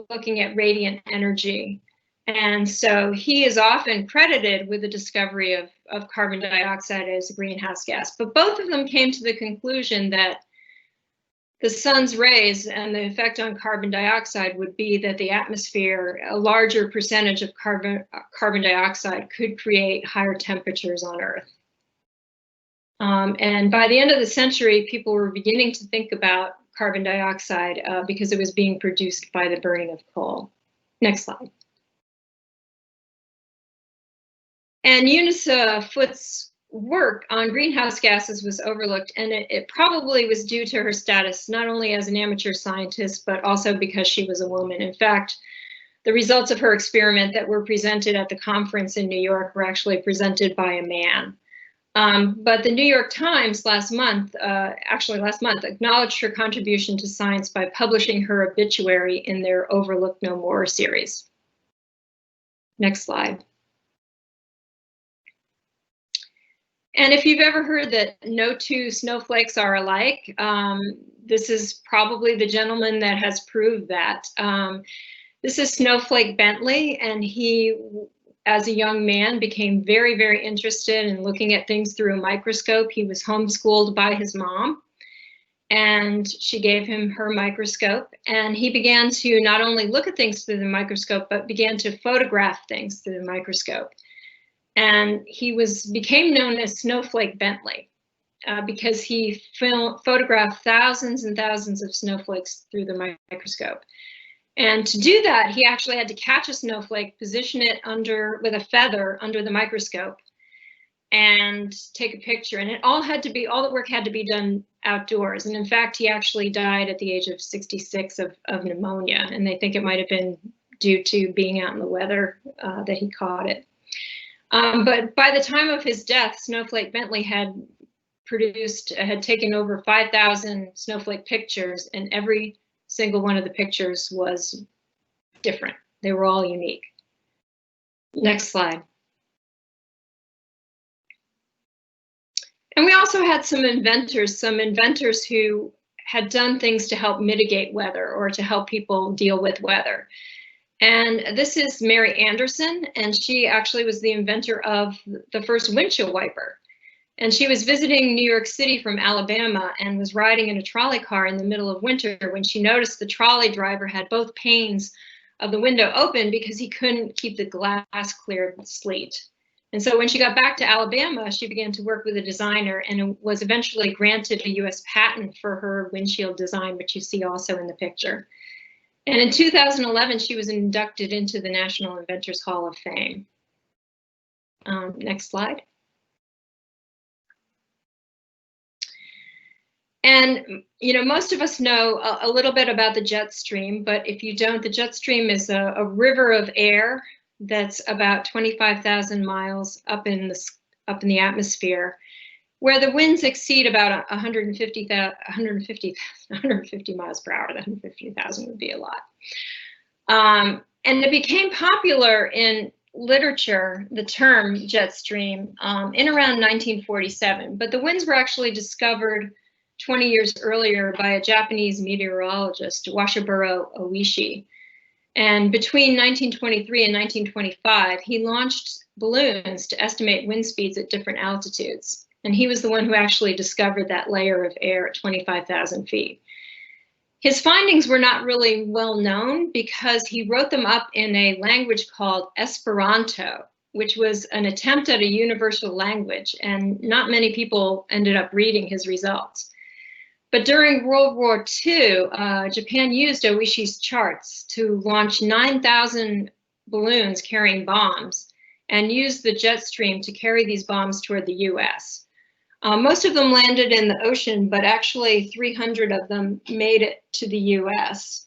looking at radiant energy. And so he is often credited with the discovery of carbon dioxide as a greenhouse gas. But both of them came to the conclusion that the sun's rays and the effect on carbon dioxide would be that the atmosphere, a larger percentage of carbon dioxide could create higher temperatures on Earth. And by the end of the century, people were beginning to think about carbon dioxide because it was being produced by the burning of coal. Next slide. And Eunice Foote's work on greenhouse gases was overlooked, and it probably was due to her status, not only as an amateur scientist, but also because she was a woman. In fact, the results of her experiment that were presented at the conference in New York were actually presented by a man. But the New York Times last month, acknowledged her contribution to science by publishing her obituary in their Overlook No More series. Next slide. And if you've ever heard that no 2 snowflakes are alike, this is probably the gentleman that has proved that. This is Snowflake Bentley, and he, as a young man, became very, very interested in looking at things through a microscope. He was homeschooled by his mom, and she gave him her microscope. And he began to not only look at things through the microscope, but began to photograph things through the microscope. And he became known as Snowflake Bentley because he photographed thousands and thousands of snowflakes through the microscope. And to do that, he actually had to catch a snowflake, position it with a feather under the microscope, and take a picture. And all the work had to be done outdoors. And in fact, he actually died at the age of 66 of pneumonia. And they think it might have been due to being out in the weather that he caught it. But by the time of his death, Snowflake Bentley had taken over 5,000 snowflake pictures, and every single one of the pictures was different. They were all unique. Next slide. And we also had some inventors who had done things to help mitigate weather or to help people deal with weather. And this is Mary Anderson, and she actually was the inventor of the first windshield wiper. And she was visiting New York City from Alabama and was riding in a trolley car in the middle of winter when she noticed the trolley driver had both panes of the window open because he couldn't keep the glass clear of sleet. And so when she got back to Alabama, she began to work with a designer and was eventually granted a US patent for her windshield design, which you see also in the picture. And in 2011, she was inducted into the National Inventors Hall of Fame. Next slide. And, you know, most of us know a little bit about the jet stream, but if you don't, the jet stream is a river of air that's about 25,000 miles up in the atmosphere, where the winds exceed about 150 miles per hour. 150,000 would be a lot. And it became popular in literature, the term jet stream, in around 1947, but the winds were actually discovered 20 years earlier by a Japanese meteorologist, Washiburo Oishi. And between 1923 and 1925, he launched balloons to estimate wind speeds at different altitudes. And he was the one who actually discovered that layer of air at 25,000 feet. His findings were not really well known because he wrote them up in a language called Esperanto, which was an attempt at a universal language, and not many people ended up reading his results. But during World War II, Japan used Oishi's charts to launch 9,000 balloons carrying bombs and used the jet stream to carry these bombs toward the US. Most of them landed in the ocean, but actually 300 of them made it to the US.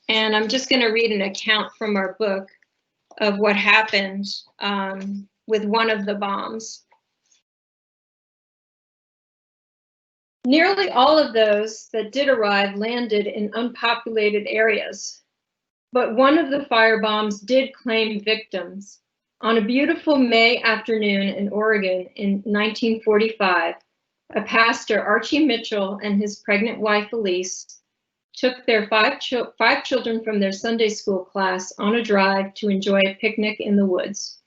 And I'm just going to read an account from our book of what happened with one of the bombs. Nearly all of those that did arrive landed in unpopulated areas, but one of the firebombs did claim victims. On a beautiful May afternoon in Oregon in 1945, a pastor, Archie Mitchell, and his pregnant wife, Elise, took their five children from their Sunday school class on a drive to enjoy a picnic in the woods.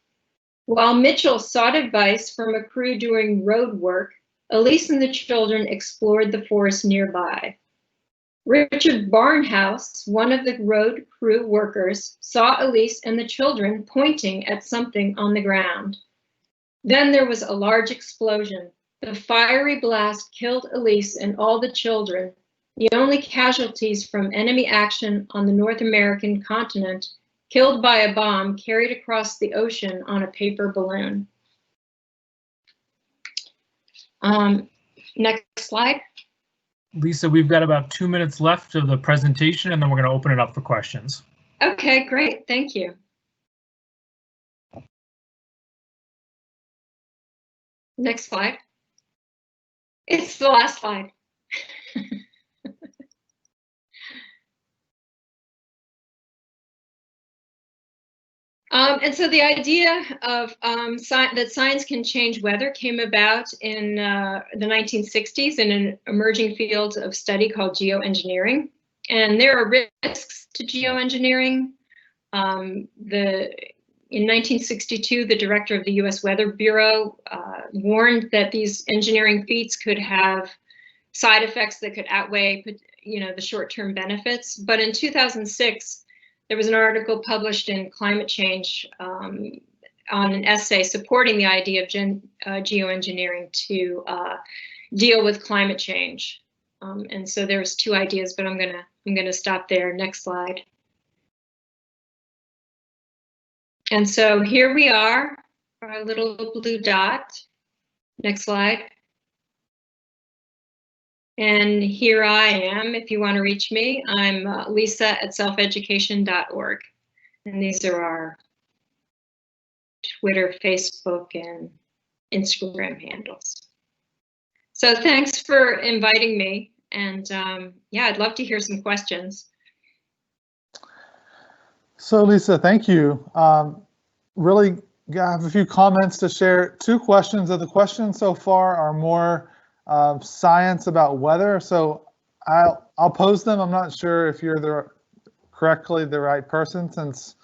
While Mitchell sought advice from a crew doing road work, Elise and the children explored the forest nearby. Richard Barnhouse, one of the road crew workers, saw Elise and the children pointing at something on the ground. Then there was a large explosion. The fiery blast killed Elise and all the children, the only casualties from enemy action on the North American continent, killed by a bomb carried across the ocean on a paper balloon. Next slide. Lisa, we've got about 2 minutes left of the presentation, and then we're going to open it up for questions. Okay, great. Thank you. Next slide. It's the last slide. And so the idea of that science can change weather came about in the 1960s in an emerging field of study called geoengineering. And there are risks to geoengineering. In 1962, the director of the US Weather Bureau warned that these engineering feats could have side effects that could outweigh, the short-term benefits. But in 2006, there was an article published in Climate Change on an essay supporting the idea of geoengineering to deal with climate change. And so there's two ideas, but I'm gonna stop there. Next slide. And so here we are, our little blue dot. Next slide. And here I am, if you want to reach me. I'm Lisa at selfeducation.org. And these are our Twitter, Facebook, and Instagram handles. So thanks for inviting me. And yeah, I'd love to hear some questions. So Lisa, thank you. Really I have a few comments to share. 2 questions. The questions so far are more science about weather. So I'll pose them. I'm not sure if you're correctly the right person, since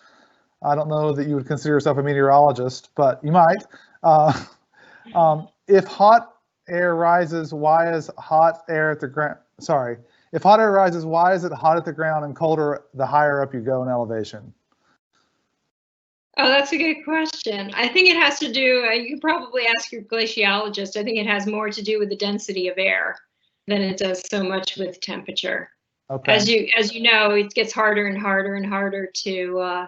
I don't know that you would consider yourself a meteorologist, but you might. If hot air rises, why is hot air at the ground? Sorry. If hot air rises, why is it hot at the ground and colder the higher up you go in elevation? Oh, that's a good question. I think it has to do, you could probably ask your glaciologist. I think it has more to do with the density of air than it does so much with temperature. Okay. As you know, it gets harder and harder and harder to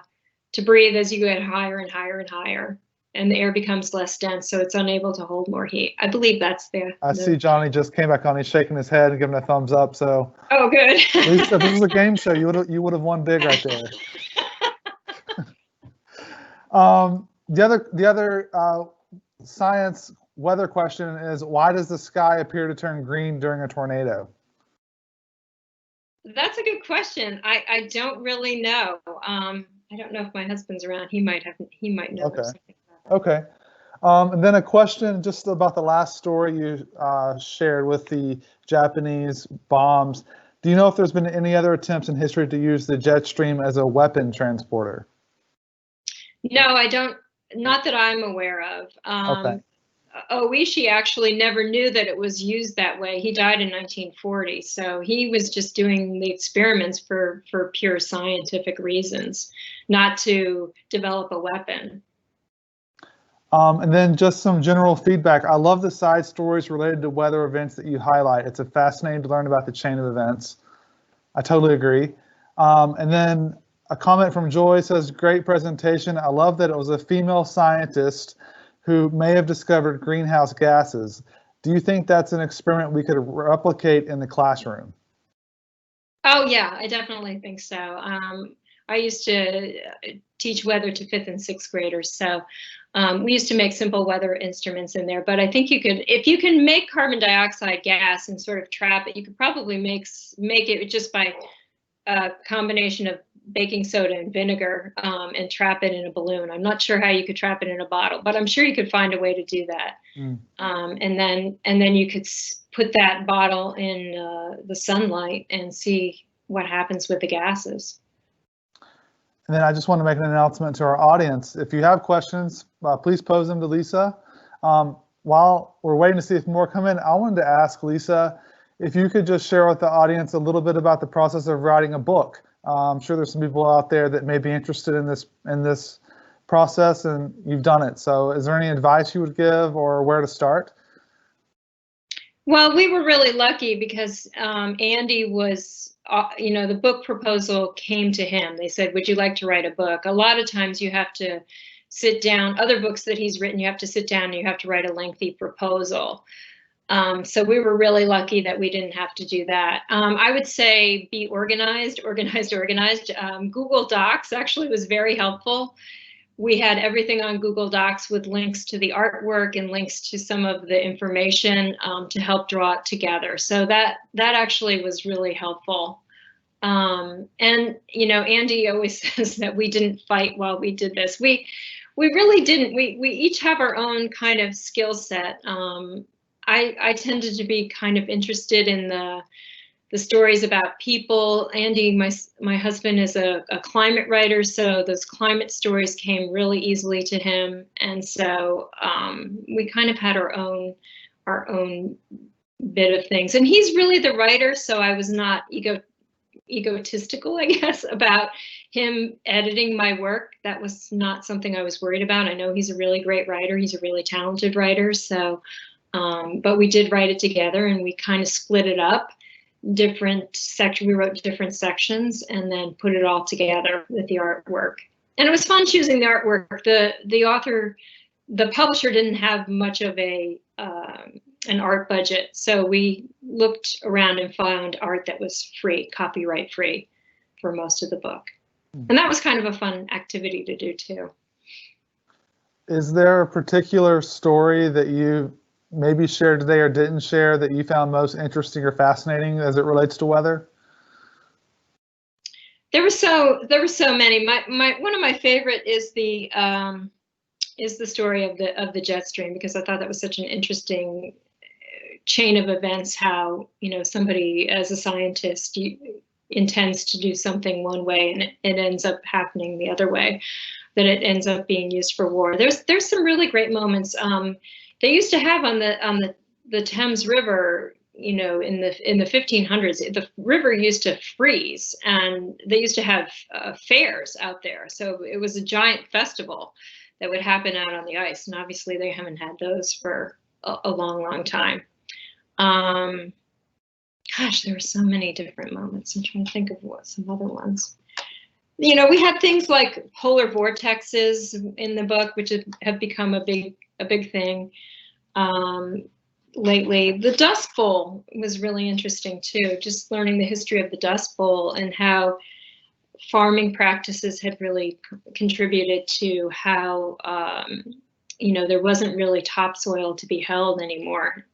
breathe as you get higher and higher and higher, and the air becomes less dense, so it's unable to hold more heat. I believe that's I see Johnny just came back on. He's shaking his head and giving a thumbs up. So. Oh, good. Lisa, if this was a game show, you would have won big right there. The other science weather question is, why does the sky appear to turn green during a tornado? That's a good question. I don't really know. I don't know if my husband's around. He might know. Okay. Okay. And then a question just about the last story you shared with the Japanese bombs. Do you know if there's been any other attempts in history to use the jet stream as a weapon transporter? No, I don't. Not that I'm aware of. Okay. Oishi actually never knew that it was used that way. He died in 1940, so he was just doing the experiments for pure scientific reasons, not to develop a weapon. And then just some general feedback. I love the side stories related to weather events that you highlight. It's fascinating to learn about the chain of events. I totally agree. And then a comment from Joy says, great presentation. I love that it was a female scientist who may have discovered greenhouse gases. Do you think that's an experiment we could replicate in the classroom? Oh yeah, I definitely think so. I used to teach weather to 5th and 6th graders, so we used to make simple weather instruments in there. But I think you could, if you can make carbon dioxide gas and sort of trap it, you could probably make it just by a combination of baking soda and vinegar and trap it in a balloon. I'm not sure how you could trap it in a bottle, but I'm sure you could find a way to do that. And then you could put that bottle in the sunlight and see what happens with the gases. And then I just want to make an announcement to our audience. If you have questions, please pose them to Lisa. While we're waiting to see if more come in, I wanted to ask Lisa if you could just share with the audience a little bit about the process of writing a book. I'm sure there's some people out there that may be interested in this process, and you've done it. So is there any advice you would give or where to start? Well, we were really lucky because Andy was, the book proposal came to him. They said, would you like to write a book? A lot of times you have to sit down, other books that he's written, you have to sit down and you have to write a lengthy proposal. So we were really lucky that we didn't have to do that. I would say be organized. Google Docs actually was very helpful. We had everything on Google Docs with links to the artwork and links to some of the information to help draw it together. So that actually was really helpful. And Andy always says that we didn't fight while we did this. We really didn't. We each have our own kind of skill set. I tended to be kind of interested in the stories about people. Andy, my husband, is a climate writer, so those climate stories came really easily to him. And so we kind of had our own bit of things. And he's really the writer, so I was not egotistical, I guess, about him editing my work. That was not something I was worried about. I know he's a really great writer. He's a really talented writer. So, but we did write it together, and we kind of split it up. We wrote different sections and then put it all together with the artwork. And it was fun choosing the artwork. The publisher didn't have much of an art budget, so we looked around and found art that was free, copyright free, for most of the book. And that was kind of a fun activity to do too. Is there a particular story that you maybe shared today or didn't share that you found most interesting or fascinating as it relates to weather? There were so many. One of my favorite is the is the story of the jet stream, because I thought that was such an interesting chain of events, how, you know, somebody as a scientist intends to do something one way and it ends up happening the other way, that it ends up being used for war. There's some really great moments. They used to have on the Thames River, you know, in the 1500s, the river used to freeze, and they used to have fairs out there. So it was a giant festival that would happen out on the ice, and obviously they haven't had those for a long, long time. Gosh, there were so many different moments. I'm trying to think of what some other ones. You know, we had things like polar vortexes in the book, which have become a big thing lately. The Dust Bowl was really interesting too, just learning the history of the Dust Bowl and how farming practices had really contributed to how, you know, there wasn't really topsoil to be held anymore.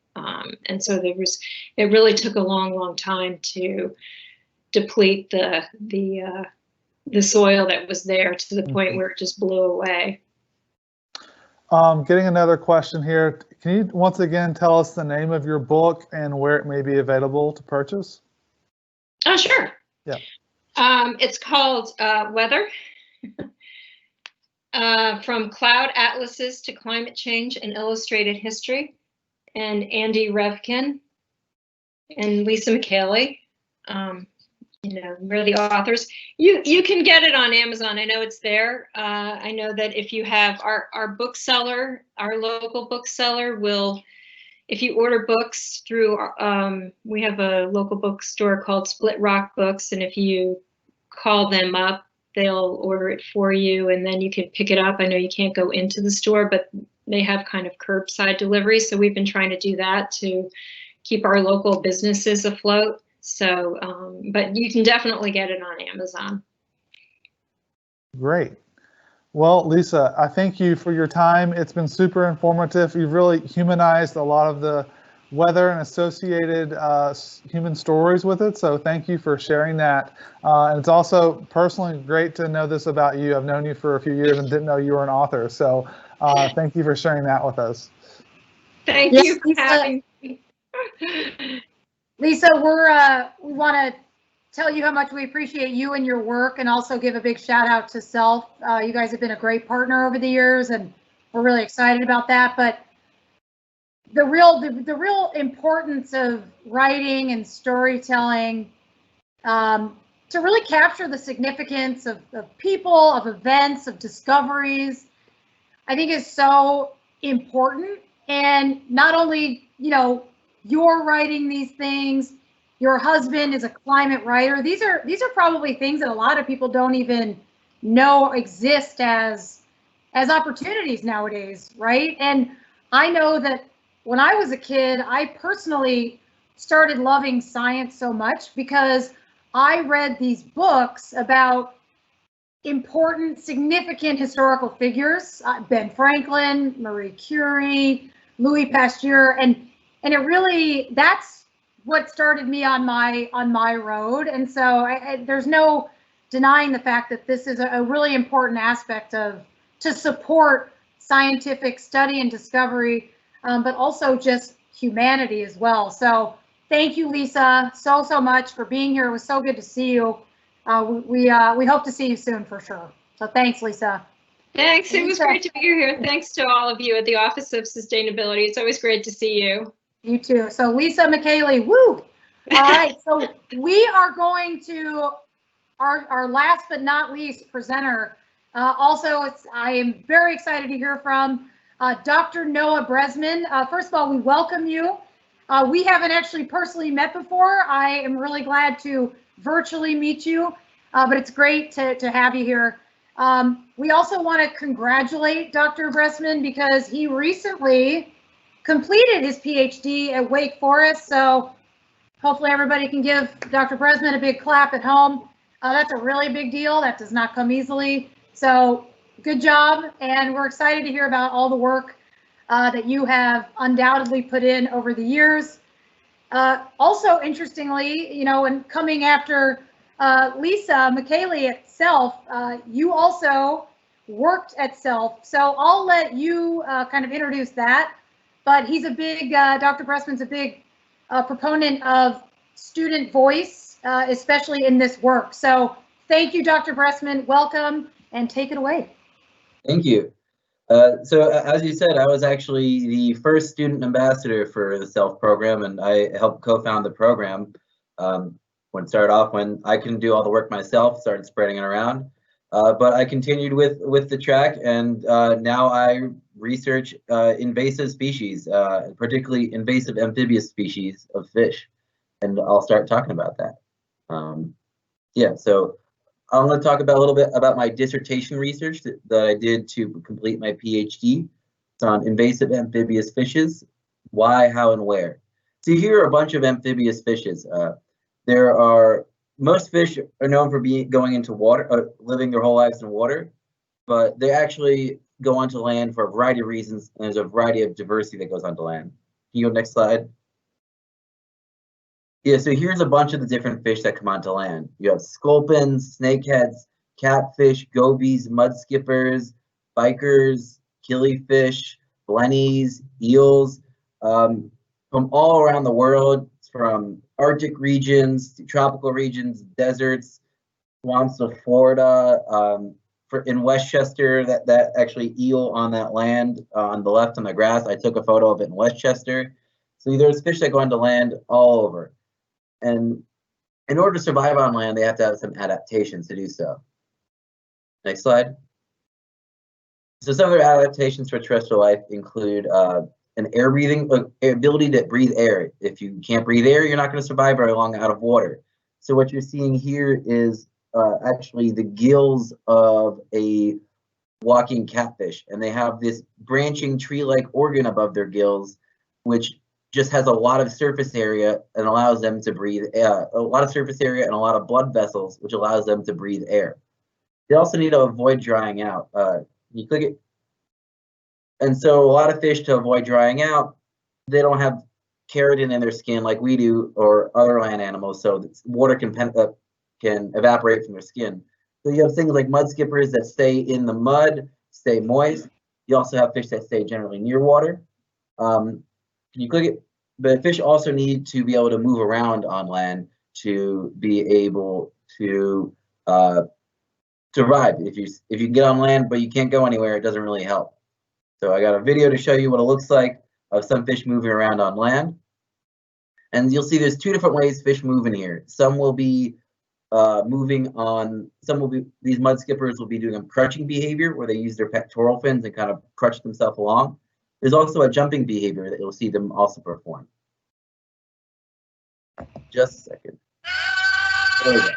And so it really took a long, long time to deplete the soil that was there to the point where it just blew away. Getting another question here. Can you once again tell us the name of your book and where it may be available to purchase? Oh, sure. Yeah. It's called Weather, From Cloud Atlases to Climate Change and Illustrated History, and Andy Revkin and Lisa Mechaley. You know, we're the authors. You can get it on Amazon. I know it's there. I know that if you have our bookseller, our local bookseller will, if you order books through, we have a local bookstore called Split Rock Books, and if you call them up, they'll order it for you, and then you can pick it up. I know you can't go into the store, but they have kind of curbside delivery. So we've been trying to do that to keep our local businesses afloat. So, but you can definitely get it on Amazon. Great. Well, Lisa, I thank you for your time. It's been super informative. You've really humanized a lot of the weather and associated human stories with it. So thank you for sharing that. And it's also personally great to know this about you. I've known you for a few years and didn't know you were an author. So thank you for sharing that with us. Thank Yes, you for Lisa. having me. Lisa, we want to tell you how much we appreciate you and your work, and also give a big shout out to CELF. You guys have been a great partner over the years, and we're really excited about that. But the real importance of writing and storytelling to really capture the significance of people, of events, of discoveries, I think is so important. And not only, you know, you're writing these things, your husband is a climate writer. These are probably things that a lot of people don't even know exist as opportunities nowadays, right? And I know that when I was a kid, I personally started loving science so much because I read these books about important, significant historical figures, Ben Franklin, Marie Curie, Louis Pasteur, and it really, that's what started me on my road. And so there's no denying the fact that this is a really important aspect to support scientific study and discovery, but also just humanity as well. So thank you, Lisa, so much for being here. It was so good to see you. We hope to see you soon for sure. So thanks, Lisa. Thanks. It was great to be here. Thanks to all of you at the Office of Sustainability. It's always great to see you. You too. So Lisa Mechaley, woo! All right, so we are going to our last but not least presenter. I am very excited to hear from Dr. Noah Bresman. First of all, we welcome you. We haven't actually personally met before. I am really glad to virtually meet you, but it's great to have you here. We also want to congratulate Dr. Bresman because he recently completed his PhD at Wake Forest. So hopefully everybody can give Dr. Bresman a big clap at home. That's a really big deal. That does not come easily. So good job. And we're excited to hear about all the work that you have undoubtedly put in over the years. Also, interestingly, you know, and coming after Lisa Mechaley at CELF, you also worked at CELF. So I'll let you kind of introduce that. But he's a big, Dr. Bressman's a big proponent of student voice, especially in this work. So thank you, Dr. Bressman. Welcome, and take it away. Thank you. So as you said, I was actually the first student ambassador for the CELF program, and I helped co-found the program. When it started off, when I couldn't do all the work myself, started spreading it around. But I continued with the track, and now I research invasive species, particularly invasive amphibious species of fish, and I'll start talking about that. Yeah, so I'm going to talk about a little bit about my dissertation research that I did to complete my PhD. It's on invasive amphibious fishes, why, how, and where. So here are a bunch of amphibious fishes. Most fish are known for going into water, living their whole lives in water, but they actually go onto land for a variety of reasons, and there's a variety of diversity that goes onto land. Can you go next slide? Yeah, so here's a bunch of the different fish that come onto land. You have sculpins, snakeheads, catfish, gobies, mud skippers, bikers, killifish, blennies, eels, from all around the world, from Arctic regions to tropical regions, deserts, swamps of Florida. In Westchester, that actually eel on that land on the left on the grass, I took a photo of it in Westchester. So there's fish that go onto land all over. And in order to survive on land, they have to have some adaptations to do so. Next slide. So some of their adaptations for terrestrial life include an air breathing ability to breathe air. If you can't breathe air, you're not going to survive very long out of water. So what you're seeing here is actually the gills of a walking catfish, and they have this branching tree-like organ above their gills, which just has a lot of surface area and allows them to breathe a lot of surface area and a lot of blood vessels, which allows them to breathe air. They also need to avoid drying out. You click it. And so a lot of fish, to avoid drying out, they don't have keratin in their skin like we do or other land animals, so water can evaporate from their skin. So you have things like mud skippers that stay in the mud, stay moist. You also have fish that stay generally near water. Can you click it? But fish also need to be able to move around on land to be able to survive. If you can get on land but you can't go anywhere, it doesn't really help. So I got a video to show you what it looks like of some fish moving around on land. And you'll see there's two different ways fish move in here. Some will be these mud skippers will be doing a crutching behavior where they use their pectoral fins and kind of crutch themselves along. There's also a jumping behavior that you'll see them also perform. Just a second. There we go.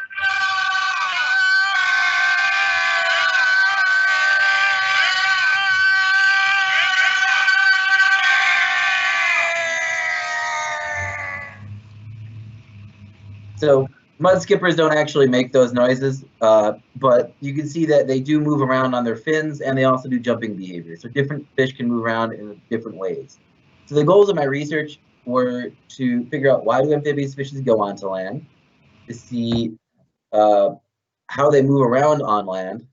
So mud skippers don't actually make those noises, but you can see that they do move around on their fins, and they also do jumping behavior. So different fish can move around in different ways. So the goals of my research were to figure out why do amphibious fishes go onto land, to see how they move around on land,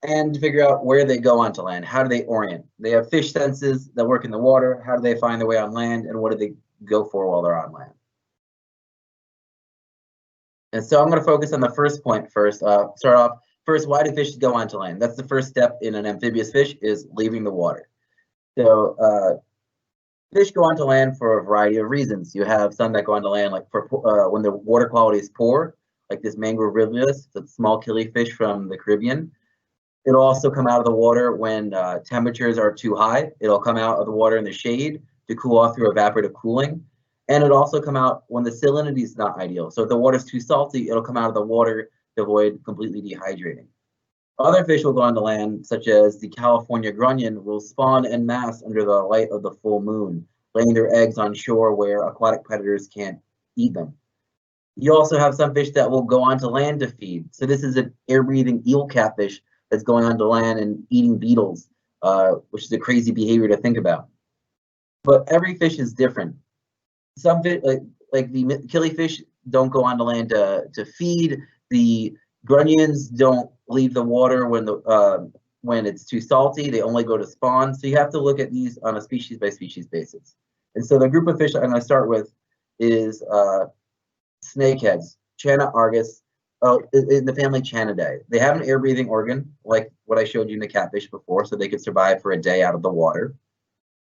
and to figure out where they go onto land. How do they orient? They have fish senses that work in the water. How do they find their way on land, and what do they go for while they're on land? And so I'm going to focus on the first point first. Start off first, why do fish go onto land? That's the first step in an amphibious fish, is leaving the water. So fish go onto land for a variety of reasons. You have some that go onto land like for when the water quality is poor, like this mangrove rivulus, it's a small killifish from the Caribbean. It'll also come out of the water when temperatures are too high. It'll come out of the water in the shade to cool off through evaporative cooling. And it'll also come out when the salinity is not ideal. So if the water's too salty, it'll come out of the water to avoid completely dehydrating. Other fish will go onto land, such as the California grunion, will spawn en masse under the light of the full moon, laying their eggs on shore where aquatic predators can't eat them. You also have some fish that will go onto land to feed. So this is an air-breathing eel catfish that's going onto land and eating beetles, which is a crazy behavior to think about. But every fish is different. Some fish, like the killifish, don't go onto land to feed. The Grunions don't leave the water when it's too salty. They only go to spawn. So you have to look at these on a species by species basis. And so the group of fish I'm going to start with is snakeheads, Channa argus, in the family Channidae. They have an air-breathing organ, like what I showed you in the catfish before, so they could survive for a day out of the water.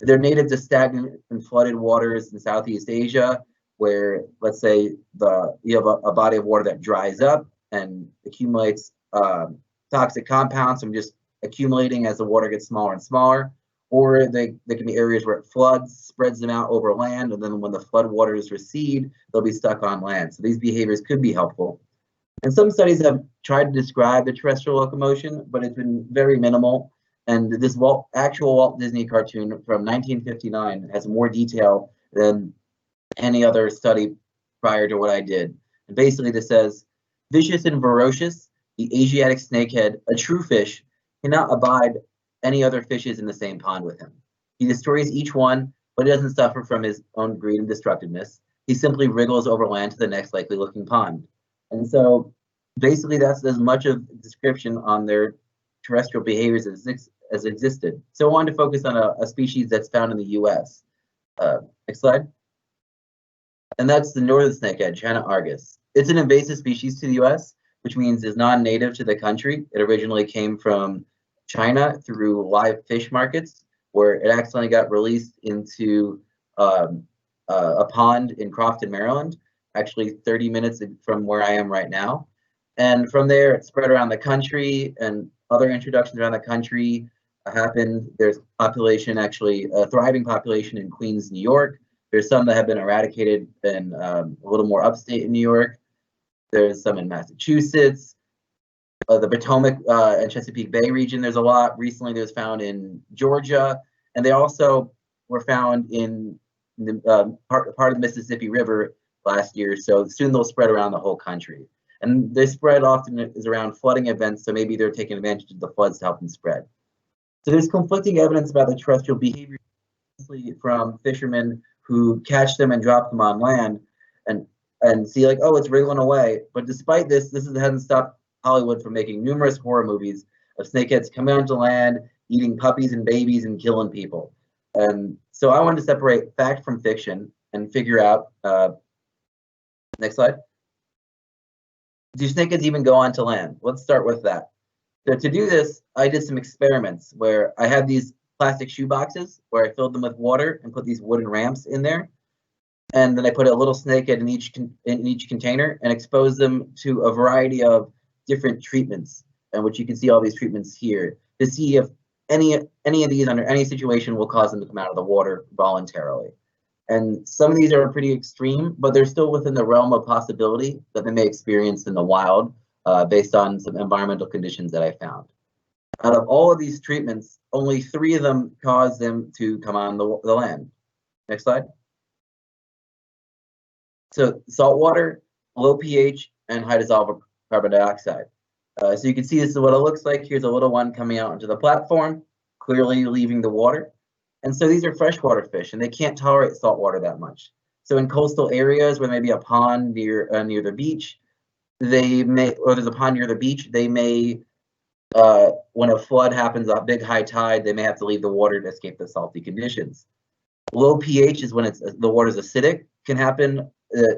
They're native to stagnant and flooded waters in Southeast Asia, where, let's say, you have a body of water that dries up and accumulates toxic compounds from just accumulating as the water gets smaller and smaller. Or there can be areas where it floods, spreads them out over land, and then when the flood waters recede, they'll be stuck on land. So these behaviors could be helpful. And some studies have tried to describe the terrestrial locomotion, but it's been very minimal. And this actual Walt Disney cartoon from 1959 has more detail than any other study prior to what I did. And basically this says, vicious and ferocious, the Asiatic snakehead, a true fish, cannot abide any other fishes in the same pond with him. He destroys each one, but he doesn't suffer from his own greed and destructiveness. He simply wriggles over land to the next likely looking pond. And so basically that's as much of a description on their terrestrial behaviors as existed. So I wanted to focus on a species that's found in the US. Next slide. And that's the northern snakehead, Channa argus. It's an invasive species to the US, which means it's non-native to the country. It originally came from China through live fish markets, where it accidentally got released into a pond in Crofton, Maryland, actually 30 minutes from where I am right now. And from there, it spread around the country, and other introductions around the country happened. There's population, actually a thriving population in Queens, New York. There's some that have been eradicated in a little more upstate in New York. There's some in Massachusetts. The Potomac and Chesapeake Bay region, there's a lot. Recently, there's found in Georgia, and they also were found in the part of the Mississippi River last year. So soon they'll spread around the whole country. And this spread often is around flooding events, so maybe they're taking advantage of the floods to help them spread. So there's conflicting evidence about the terrestrial behavior from fishermen who catch them and drop them on land and see like, oh, it's wriggling away. But despite this hasn't stopped Hollywood from making numerous horror movies of snakeheads coming onto land, eating puppies and babies and killing people. And so I wanted to separate fact from fiction and figure out, next slide. Do snakeheads even go onto land? Let's start with that. So to do this, I did some experiments where I had these plastic shoe boxes where I filled them with water and put these wooden ramps in there. And then I put a little snakehead in each container and exposed them to a variety of different treatments, and which you can see all these treatments here to see if any of these under any situation will cause them to come out of the water voluntarily. And some of these are pretty extreme, but they're still within the realm of possibility that they may experience in the wild based on some environmental conditions that I found. Out of all of these treatments, only 3 of them cause them to come on the land. Next slide. So saltwater, low pH, and high dissolved carbon dioxide. So you can see this is what it looks like. Here's a little one coming out onto the platform, clearly leaving the water. And so these are freshwater fish, and they can't tolerate salt water that much. So in coastal areas where there may be a pond near the beach, or there's a pond near the beach, they may, when a flood happens, a big high tide, they may have to leave the water to escape the salty conditions. Low pH is when the water is acidic, can happen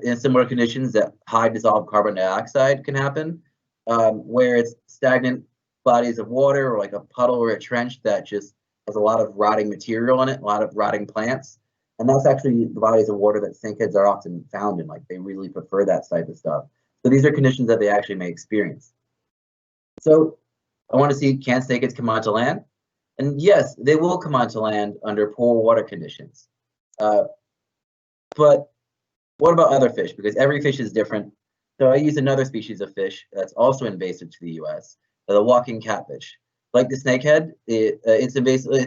in similar conditions that high dissolved carbon dioxide can happen, where it's stagnant bodies of water or like a puddle or a trench that just has a lot of rotting material in it, a lot of rotting plants. And that's actually the bodies of water that snakeheads are often found in. Like they really prefer that type of stuff. So these are conditions that they actually may experience. So I want to see, can snakeheads come onto land? And yes, they will come onto land under poor water conditions. But what about other fish? Because every fish is different. So I use another species of fish that's also invasive to the US, the walking catfish. Like the snakehead, it's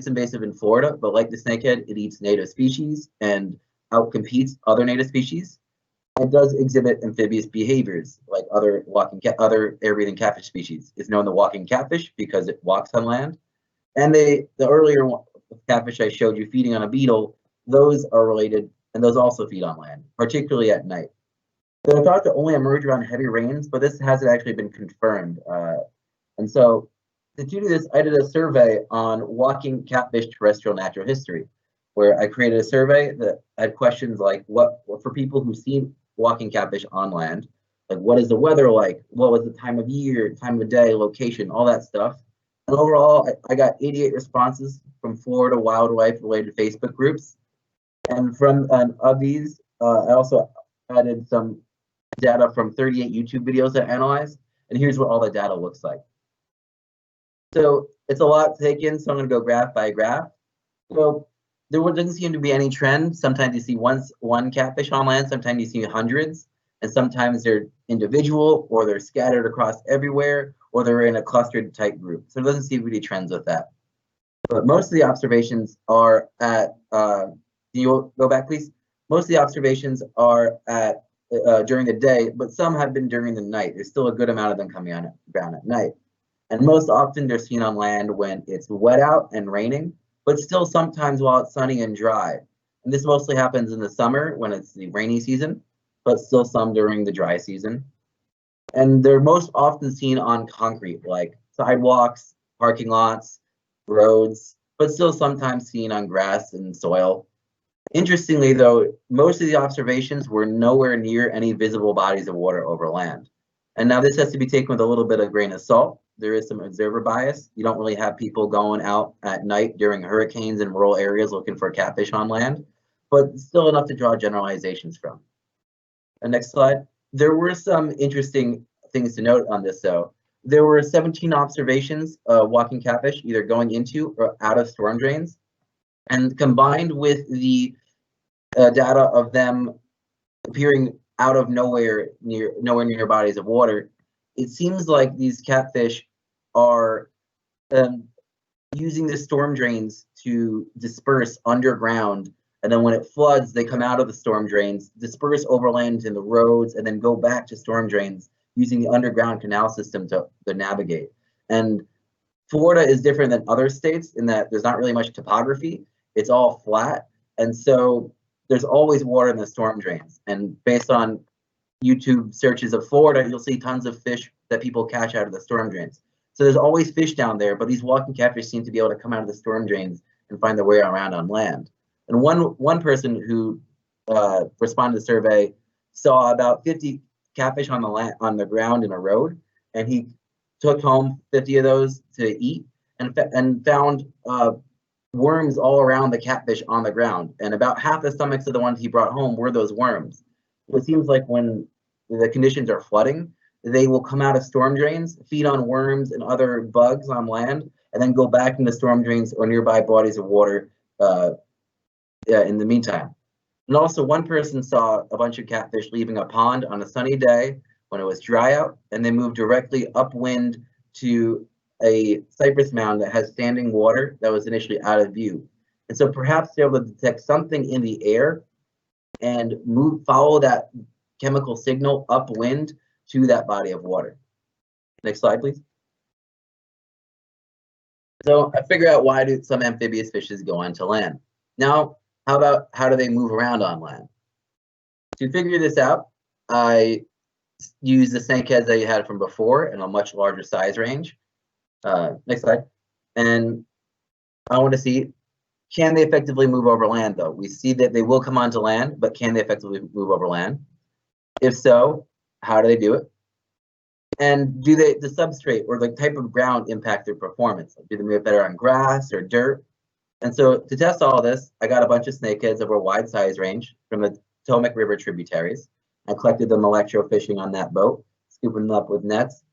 invasive in Florida, but like the snakehead, it eats native species and outcompetes other native species. It does exhibit amphibious behaviors like other air-breathing catfish species. It's known the walking catfish because it walks on land. And the earlier catfish I showed you feeding on a beetle, those are related, and those also feed on land, particularly at night. They're thought to only emerge around heavy rains, but this hasn't actually been confirmed. And so to do this, I did a survey on walking catfish terrestrial natural history, where I created a survey that had questions like what for people who see walking catfish on land, like what is the weather like, what was the time of year, time of day, location, all that stuff. And overall, I got 88 responses from Florida wildlife related Facebook groups. And from of these, I also added some data from 38 YouTube videos that I analyzed. And here's what all the data looks like. So it's a lot to take in, so I'm going to go graph by graph. So there doesn't seem to be any trend. Sometimes you see one catfish on land, sometimes you see hundreds, and sometimes they're individual, or they're scattered across everywhere, or they're in a clustered type group. So there doesn't seem to be trends with that. But most of the observations are at, can you go back, please? Most of the observations are at during the day, but some have been during the night. There's still a good amount of them coming on down at night. And most often they're seen on land when it's wet out and raining, but still sometimes while it's sunny and dry. And this mostly happens in the summer when it's the rainy season, but still some during the dry season. And they're most often seen on concrete, like sidewalks, parking lots, roads, but still sometimes seen on grass and soil. Interestingly, though, most of the observations were nowhere near any visible bodies of water over land. And now this has to be taken with a little bit of grain of salt. There is some observer bias. You don't really have people going out at night during hurricanes in rural areas looking for catfish on land, but still enough to draw generalizations from. And next slide. There were some interesting things to note on this, though. There were 17 observations of walking catfish either going into or out of storm drains. And combined with the data of them appearing out of nowhere near bodies of water, it seems like these catfish are using the storm drains to disperse underground, and then when it floods, they come out of the storm drains, disperse overland in the roads, and then go back to storm drains using the underground canal system to navigate. And Florida is different than other states in that there's not really much topography. It's all flat, and so there's always water in the storm drains. And based on YouTube searches of Florida, you'll see tons of fish that people catch out of the storm drains. So there's always fish down there, but these walking catfish seem to be able to come out of the storm drains and find their way around on land. And one person who responded to the survey saw about 50 catfish on the ground in a road, and he took home 50 of those to eat, and found worms all around the catfish on the ground. And about half the stomachs of the ones he brought home were those worms. It seems like when the conditions are flooding, they will come out of storm drains, feed on worms and other bugs on land, and then go back into storm drains or nearby bodies of water in the meantime. And also, one person saw a bunch of catfish leaving a pond on a sunny day when it was dry out, and they moved directly upwind to a cypress mound that has standing water that was initially out of view. And so perhaps they're able to detect something in the air and follow that chemical signal upwind to that body of water. Next slide, please. So I figured out why do some amphibious fishes go onto land. Now, how do they move around on land? To figure this out, I used the snakeheads I had from before in a much larger size range. Next slide. And I want to see, can they effectively move over land, though? We see that they will come onto land, but can they effectively move over land? If so, how do they do it? And do the substrate or the type of ground impact their performance? Do they move better on grass or dirt? And so to test all of this, I got a bunch of snakeheads over a wide size range from the Potomac River tributaries. I collected them electrofishing on that boat, scooping them up with nets,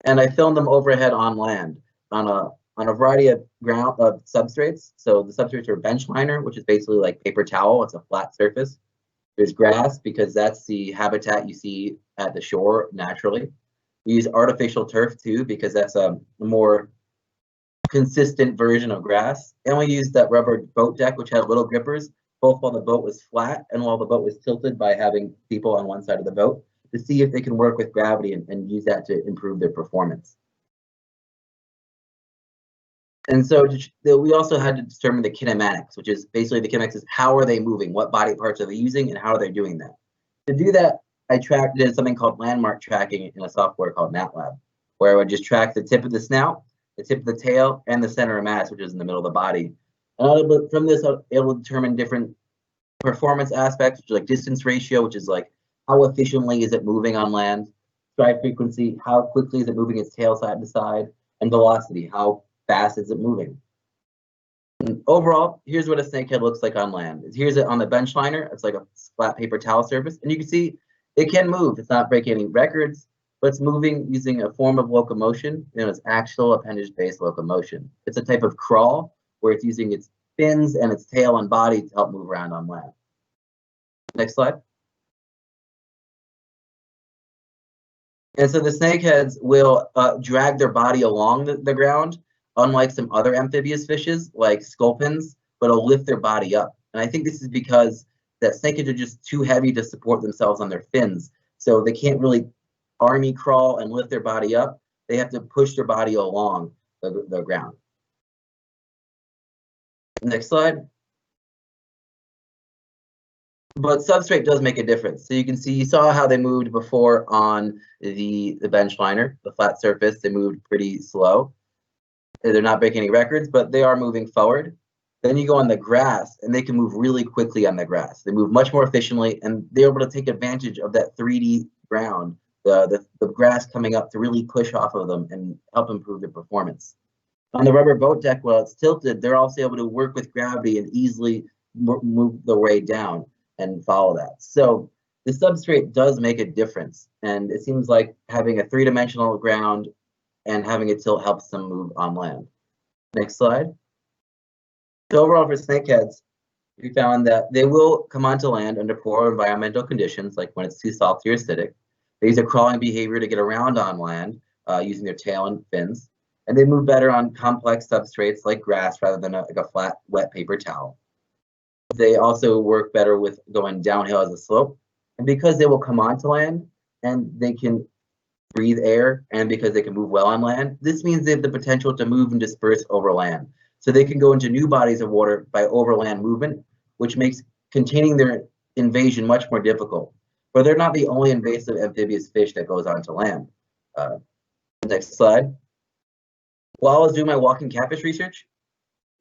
and I filmed them overhead on land on a variety of substrates. So the substrates are bench liner, which is basically like paper towel. It's a flat surface. There's grass because that's the habitat you see at the shore naturally. We use artificial turf too because that's a more consistent version of grass. And we used that rubber boat deck, which had little grippers, both while the boat was flat and while the boat was tilted by having people on one side of the boat, to see if they can work with gravity and use that to improve their performance. And so we also had to determine the kinematics, which is basically the kinematics is how are they moving, what body parts are they using, and how are they doing that. To do that, I did something called landmark tracking in a software called MATLAB, where I would just track the tip of the snout, the tip of the tail, and the center of mass, which is in the middle of the body. And from this, it will determine different performance aspects, like distance ratio, which is like how efficiently is it moving on land, stride frequency, how quickly is it moving its tail side to side, and velocity, how fast is it moving. And overall, here's what a snakehead looks like on land. Here's it on the bench liner. It's like a flat paper towel surface, and you can see it can move. It's not breaking any records, but it's moving using a form of locomotion known as axial appendage-based locomotion. It's a type of crawl where it's using its fins and its tail and body to help move around on land. Next slide. And so the snakeheads will drag their body along the ground, unlike some other amphibious fishes like sculpins, but it'll lift their body up. And I think this is because that snakeheads are just too heavy to support themselves on their fins. So they can't really army crawl and lift their body up. They have to push their body along the ground. Next slide. But substrate does make a difference. So you can see, you saw how they moved before on the bench liner, the flat surface. They moved pretty slow. They're not breaking any records, but they are moving forward. Then you go on the grass, and they can move really quickly on the grass. They move much more efficiently, and they're able to take advantage of that 3D ground, the grass coming up to really push off of them and help improve their performance. On the rubber boat deck, while it's tilted, they're also able to work with gravity and easily move their way down and follow that. So the substrate does make a difference, and it seems like having a three-dimensional ground and having it tilt helps them move on land. Next slide. So overall for snakeheads, we found that they will come onto land under poor environmental conditions, like when it's too salty or acidic. They use a crawling behavior to get around on land using their tail and fins, and they move better on complex substrates like grass rather than like a flat, wet paper towel. They also work better with going downhill as a slope, and because they will come onto land and they can breathe air, and because they can move well on land, this means they have the potential to move and disperse over land. So they can go into new bodies of water by overland movement, which makes containing their invasion much more difficult. But they're not the only invasive amphibious fish that goes onto land. Next slide. While I was doing my walking catfish research,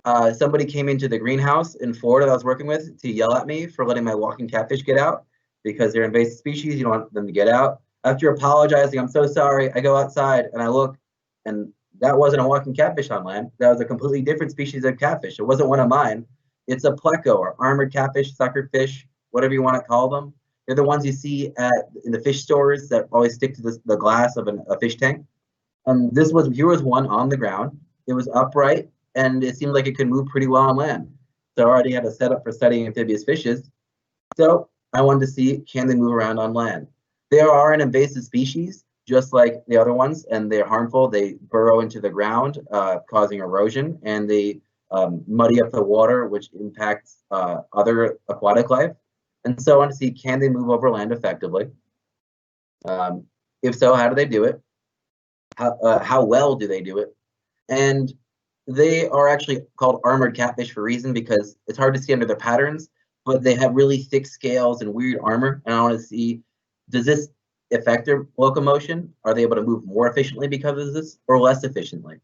somebody came into the greenhouse in Florida that I was working with to yell at me for letting my walking catfish get out because they're invasive species. You don't want them to get out. After apologizing, I'm so sorry, I go outside and I look, and that wasn't a walking catfish on land. That was a completely different species of catfish. It wasn't one of mine. It's a pleco or armored catfish, sucker fish, whatever you want to call them. They're the ones you see in the fish stores that always stick to the glass of a fish tank. And here was one on the ground. It was upright, and it seemed like it could move pretty well on land. So I already had a setup for studying amphibious fishes. So I wanted to see, can they move around on land? They are an invasive species, just like the other ones, and they're harmful. They burrow into the ground, causing erosion, and they muddy up the water, which impacts other aquatic life. And so I want to see, can they move over land effectively? If so, how do they do it? How well do they do it? And they are actually called armored catfish for a reason, because it's hard to see under their patterns, but they have really thick scales and weird armor. And I want to see, does this affect their locomotion? Are they able to move more efficiently because of this, or less efficiently?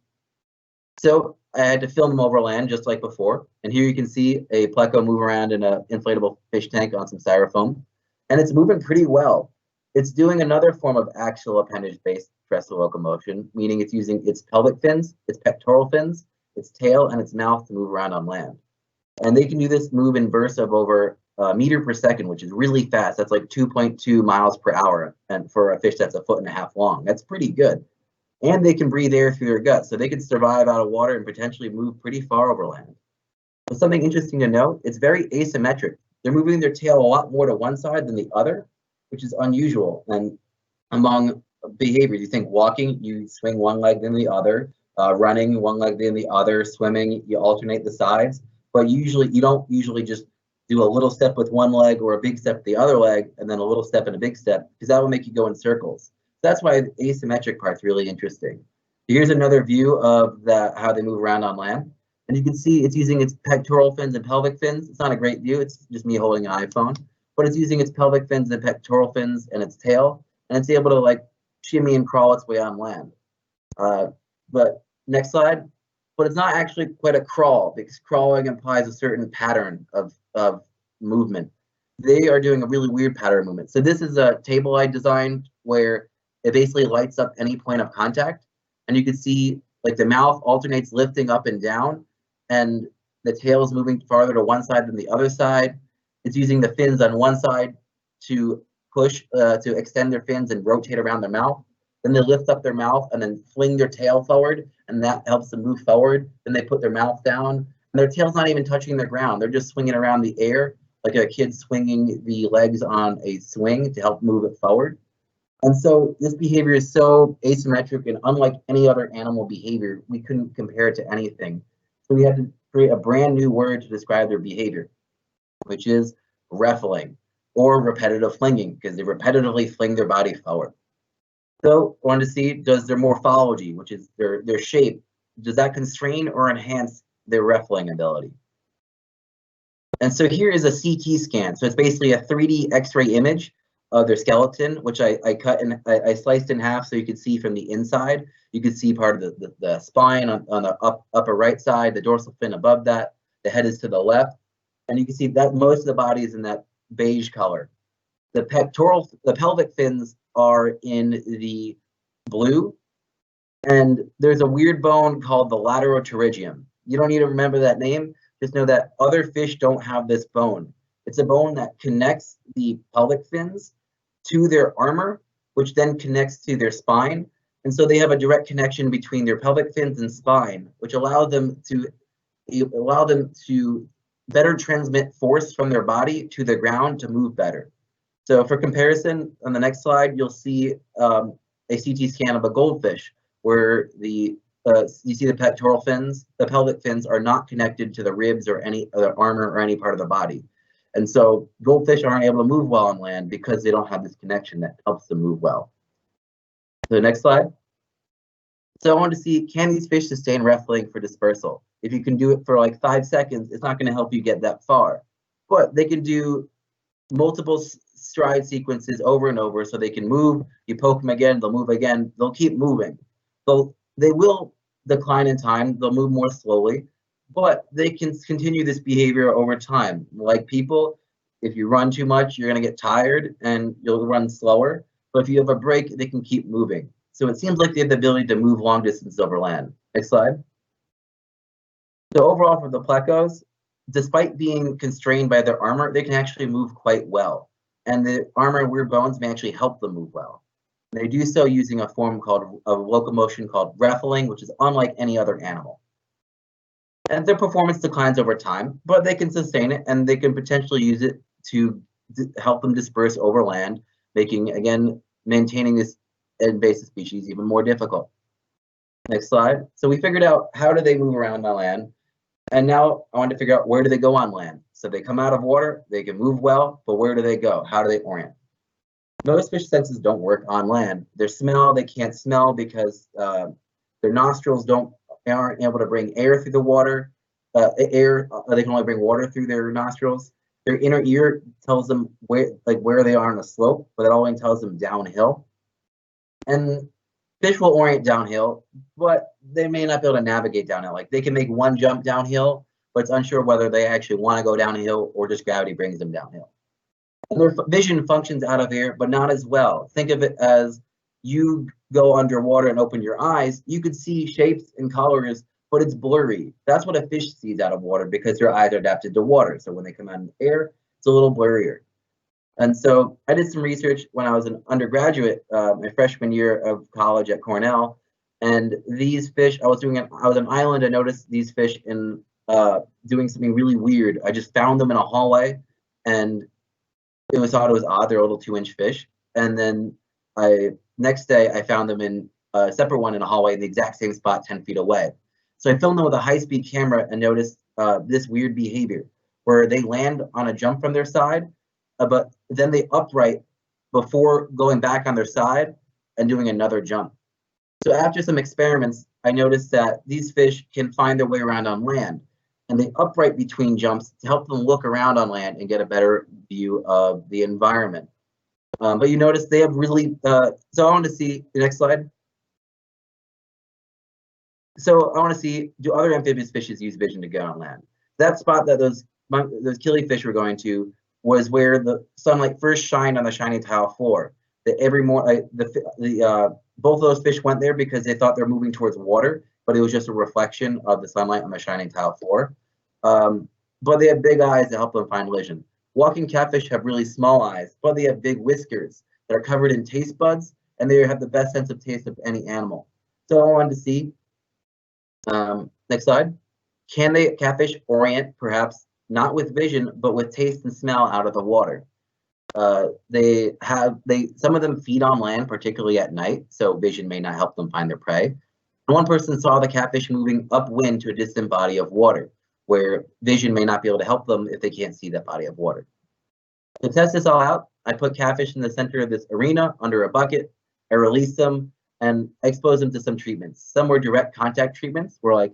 So I had to film them over land just like before. And here you can see a pleco move around in an inflatable fish tank on some styrofoam. And it's moving pretty well. It's doing another form of axial appendage-based terrestrial locomotion, meaning it's using its pelvic fins, its pectoral fins, its tail, and its mouth to move around on land. And they can do this move in bursts of over a meter per second, which is really fast. That's like 2.2 miles per hour. And for a fish that's 1.5 feet long, that's pretty good. And they can breathe air through their guts, so they can survive out of water and potentially move pretty far over land. But something interesting to note, it's very asymmetric. They're moving their tail a lot more to one side than the other, which is unusual. And among behaviors, you think walking, you swing one leg then the other, running one leg then the other, swimming, you alternate the sides. But usually, you don't usually just do a little step with one leg or a big step with the other leg, and then a little step and a big step, because that will make you go in circles. That's why the asymmetric part's really interesting. Here's another view of how they move around on land. And you can see it's using its pectoral fins and pelvic fins. It's not a great view. It's just me holding an iPhone. but it's using its pelvic fins and pectoral fins and its tail, and it's able to like shimmy and crawl its way on land. But next slide. But it's not actually quite a crawl, because crawling implies a certain pattern of movement. They are doing a really weird pattern of movement. So this is a table I designed where it basically lights up any point of contact, and you can see like the mouth alternates lifting up and down, and the tail is moving farther to one side than the other side. It's using the fins on one side to push, to extend their fins and rotate around their mouth. Then they lift up their mouth and then fling their tail forward, and that helps them move forward. Then they put their mouth down, and their tail's not even touching the ground. They're just swinging around the air like a kid swinging the legs on a swing to help move it forward. And so this behavior is so asymmetric and unlike any other animal behavior, we couldn't compare it to anything. So we had to create a brand new word to describe their behavior, which is reffling, or repetitive flinging, because they repetitively fling their body forward. So I wanted to see, does their morphology, which is their shape, does that constrain or enhance their reffling ability? And so here is a CT scan. So it's basically a 3D X-ray image of their skeleton, which I cut and I sliced in half so you could see from the inside. You could see part of the spine on the upper right side, the dorsal fin above that, the head is to the left. And you can see that most of the body is in that beige color. The pelvic fins are in the blue, and there's a weird bone called the lateropterygium. You don't need to remember that name. Just know that other fish don't have this bone. It's a bone that connects the pelvic fins to their armor, which then connects to their spine. And so they have a direct connection between their pelvic fins and spine, which allows them to better transmit force from their body to the ground to move better. So for comparison, on the next slide, you'll see a CT scan of a goldfish where you see the pectoral fins, the pelvic fins are not connected to the ribs or any other armor or any part of the body. And so goldfish aren't able to move well on land because they don't have this connection that helps them move well. So next slide. So I wanted to see, can these fish sustain reffling for dispersal? If you can do it for like 5 seconds, it's not going to help you get that far. But they can do multiple stride sequences over and over, so they can move. You poke them again, they'll move again, they'll keep moving. So they will decline in time, they'll move more slowly, but they can continue this behavior over time. Like people, if you run too much, you're going to get tired and you'll run slower. But if you have a break, they can keep moving. So it seems like they have the ability to move long distances over land. Next slide. So overall for the plecos, despite being constrained by their armor, they can actually move quite well. And the armor and weird bones may actually help them move well. They do so using a form of locomotion called reffling, which is unlike any other animal. And their performance declines over time, but they can sustain it, and they can potentially use it to help them disperse over land, maintaining this invasive species even more difficult. Next slide. So we figured out how do they move around on land, and now I want to figure out where do they go on land. So they come out of water, they can move well, but where do they go? How do they orient? Most fish senses don't work on land. Their smell, they can't smell because their nostrils aren't able to bring air through the water. They can only bring water through their nostrils. Their inner ear tells them where they are on a slope, but it only tells them downhill. And fish will orient downhill, but they may not be able to navigate downhill. Like they can make one jump downhill, but it's unsure whether they actually want to go downhill or just gravity brings them downhill. And their vision functions out of air, but not as well. Think of it as you go underwater and open your eyes, you could see shapes and colors, but it's blurry. That's what a fish sees out of water because their eyes are adapted to water. So when they come out in the air, it's a little blurrier. And so I did some research when I was an undergraduate, my freshman year of college at Cornell, and these fish, I was on island, I noticed these fish in doing something really weird. I just found them in a hallway, and I thought it was odd. They're a little 2-inch fish. And then next day I found them in a separate one in a hallway in the exact same spot 10 feet away. So I filmed them with a high-speed camera and noticed this weird behavior where they land on a jump from their side, but then they upright before going back on their side and doing another jump. So after some experiments, I noticed that these fish can find their way around on land, and they upright between jumps to help them look around on land and get a better view of the environment. But you notice they have really, so I want to see the next slide. So I want to see, do other amphibious fishes use vision to go on land? That spot that those killifish were going to was where the sunlight first shined on the shining tile floor. That every morning, both of those fish went there because they thought they're moving towards water, but it was just a reflection of the sunlight on the shining tile floor. But they have big eyes that help them find vision. Walking catfish have really small eyes, but they have big whiskers that are covered in taste buds, and they have the best sense of taste of any animal. So I wanted to see, next slide. Can the catfish orient, perhaps not with vision, but with taste and smell out of the water? Some of them feed on land, particularly at night, so vision may not help them find their prey. And one person saw the catfish moving upwind to a distant body of water, where vision may not be able to help them if they can't see that body of water. To test this all out, I put catfish in the center of this arena under a bucket. I released them and I exposed them to some treatments. Some were direct contact treatments, where like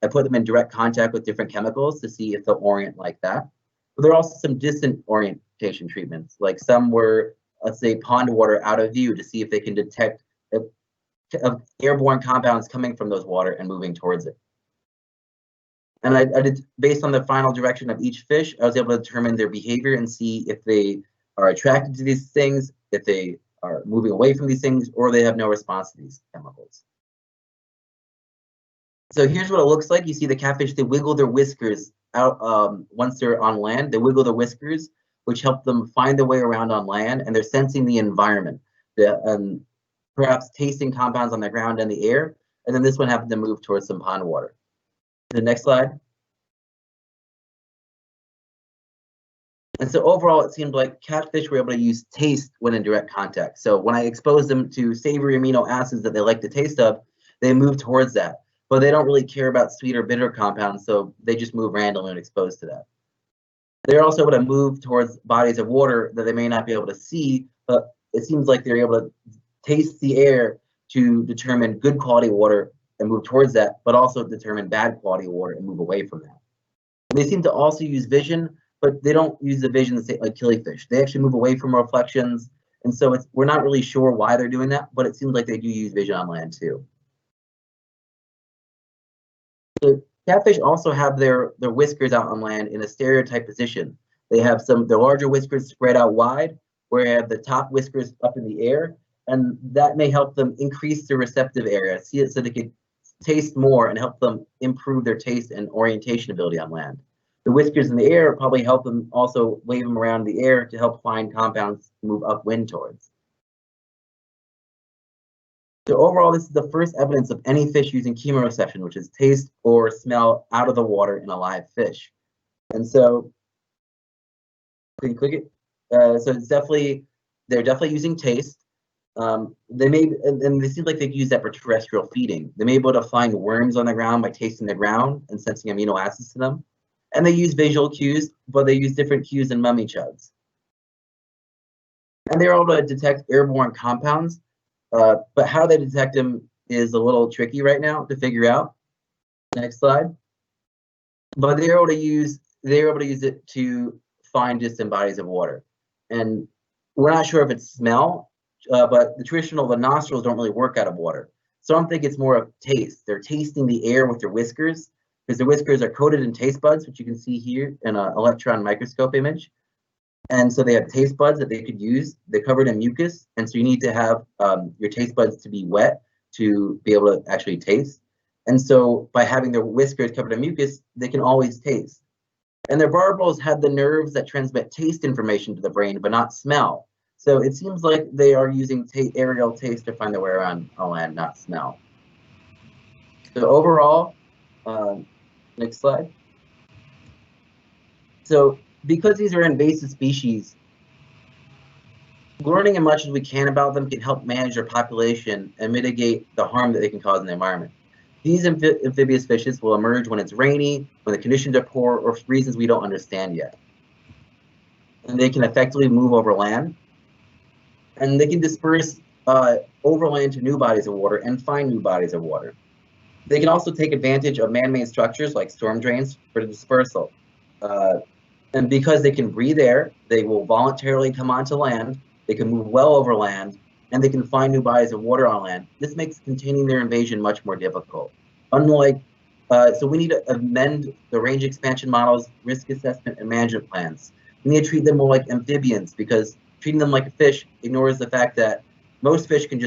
I put them in direct contact with different chemicals to see if they'll orient like that. But there are also some distant orientation treatments, like some were, let's say, pond water out of view to see if they can detect airborne compounds coming from those water and moving towards it. And I did, based on the final direction of each fish, I was able to determine their behavior and see if they are attracted to these things, if they are moving away from these things, or they have no response to these chemicals. So here's what it looks like. You see the catfish, they wiggle their whiskers out once they're on land. They wiggle their whiskers, which help them find their way around on land, and they're sensing the environment, perhaps tasting compounds on the ground and the air. And then this one happened to move towards some pond water. The next slide. And so overall, it seemed like catfish were able to use taste when in direct contact. So when I exposed them to savory amino acids that they like the taste of, they move towards that. But they don't really care about sweet or bitter compounds, so they just move randomly when exposed to that. They're also able to move towards bodies of water that they may not be able to see, but it seems like they're able to taste the air to determine good quality water and move towards that, but also determine bad quality water and move away from that. They seem to also use vision, but they don't use the vision like killifish. They actually move away from reflections, and so we're not really sure why they're doing that, but it seems like they do use vision on land too. The catfish also have their whiskers out on land in a stereotype position. They have their larger whiskers spread out wide, where they have the top whiskers up in the air, and that may help them increase their receptive area, see it so they can taste more and help them improve their taste and orientation ability on land. The whiskers in the air probably help them also wave them around in the air to help find compounds to move upwind towards. So overall, this is the first evidence of any fish using chemoreception, which is taste or smell out of the water in a live fish. And so, can you click it? So it's they're definitely using taste. They may, and they seem like they use that for terrestrial feeding. They may be able to find worms on the ground by tasting the ground and sensing amino acids to them. And they use visual cues, but they use different cues than mummy chuds. And they're able to detect airborne compounds, but how they detect them is a little tricky right now to figure out. Next slide. But they're able to use it to find distant bodies of water. And we're not sure if it's smell, but the nostrils don't really work out of water. So I'm thinking it's more of taste. They're tasting the air with their whiskers, because their whiskers are coated in taste buds, which you can see here in an electron microscope image. And so they have taste buds that they could use. They're covered in mucus, and so you need to have your taste buds to be wet to be able to actually taste. And so by having their whiskers covered in mucus, they can always taste. And their barbels had the nerves that transmit taste information to the brain, but not smell. So it seems like they are using aerial taste to find their way around on land, not smell. So overall, next slide. So because these are invasive species, learning as much as we can about them can help manage their population and mitigate the harm that they can cause in the environment. These amphibious fishes will emerge when it's rainy, when the conditions are poor, or for reasons we don't understand yet. And they can effectively move over land, and they can disperse overland to new bodies of water and find new bodies of water. They can also take advantage of man-made structures like storm drains for dispersal. And And because they can breathe air, they will voluntarily come onto land, they can move well over land, and they can find new bodies of water on land. This makes containing their invasion much more difficult. Unlike, so we need to amend the range expansion models, risk assessment, and management plans. We need to treat them more like amphibians, because treating them like a fish ignores the fact that most fish can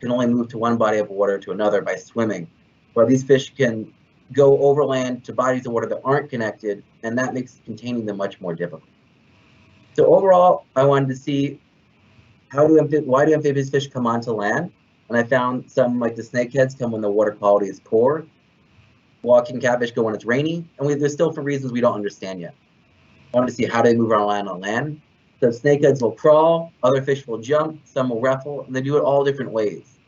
only move to one body of water to another by swimming, while these fish can go overland to bodies of water that aren't connected, and that makes containing them much more difficult. So overall, I wanted to see why do amphibious fish come onto land? And I found some, like the snakeheads, come when the water quality is poor. Walking catfish go when it's rainy, and there's still for reasons we don't understand yet. I wanted to see how they move around on land. So snakeheads will crawl, other fish will jump, some will ruffle, and they do it all different ways.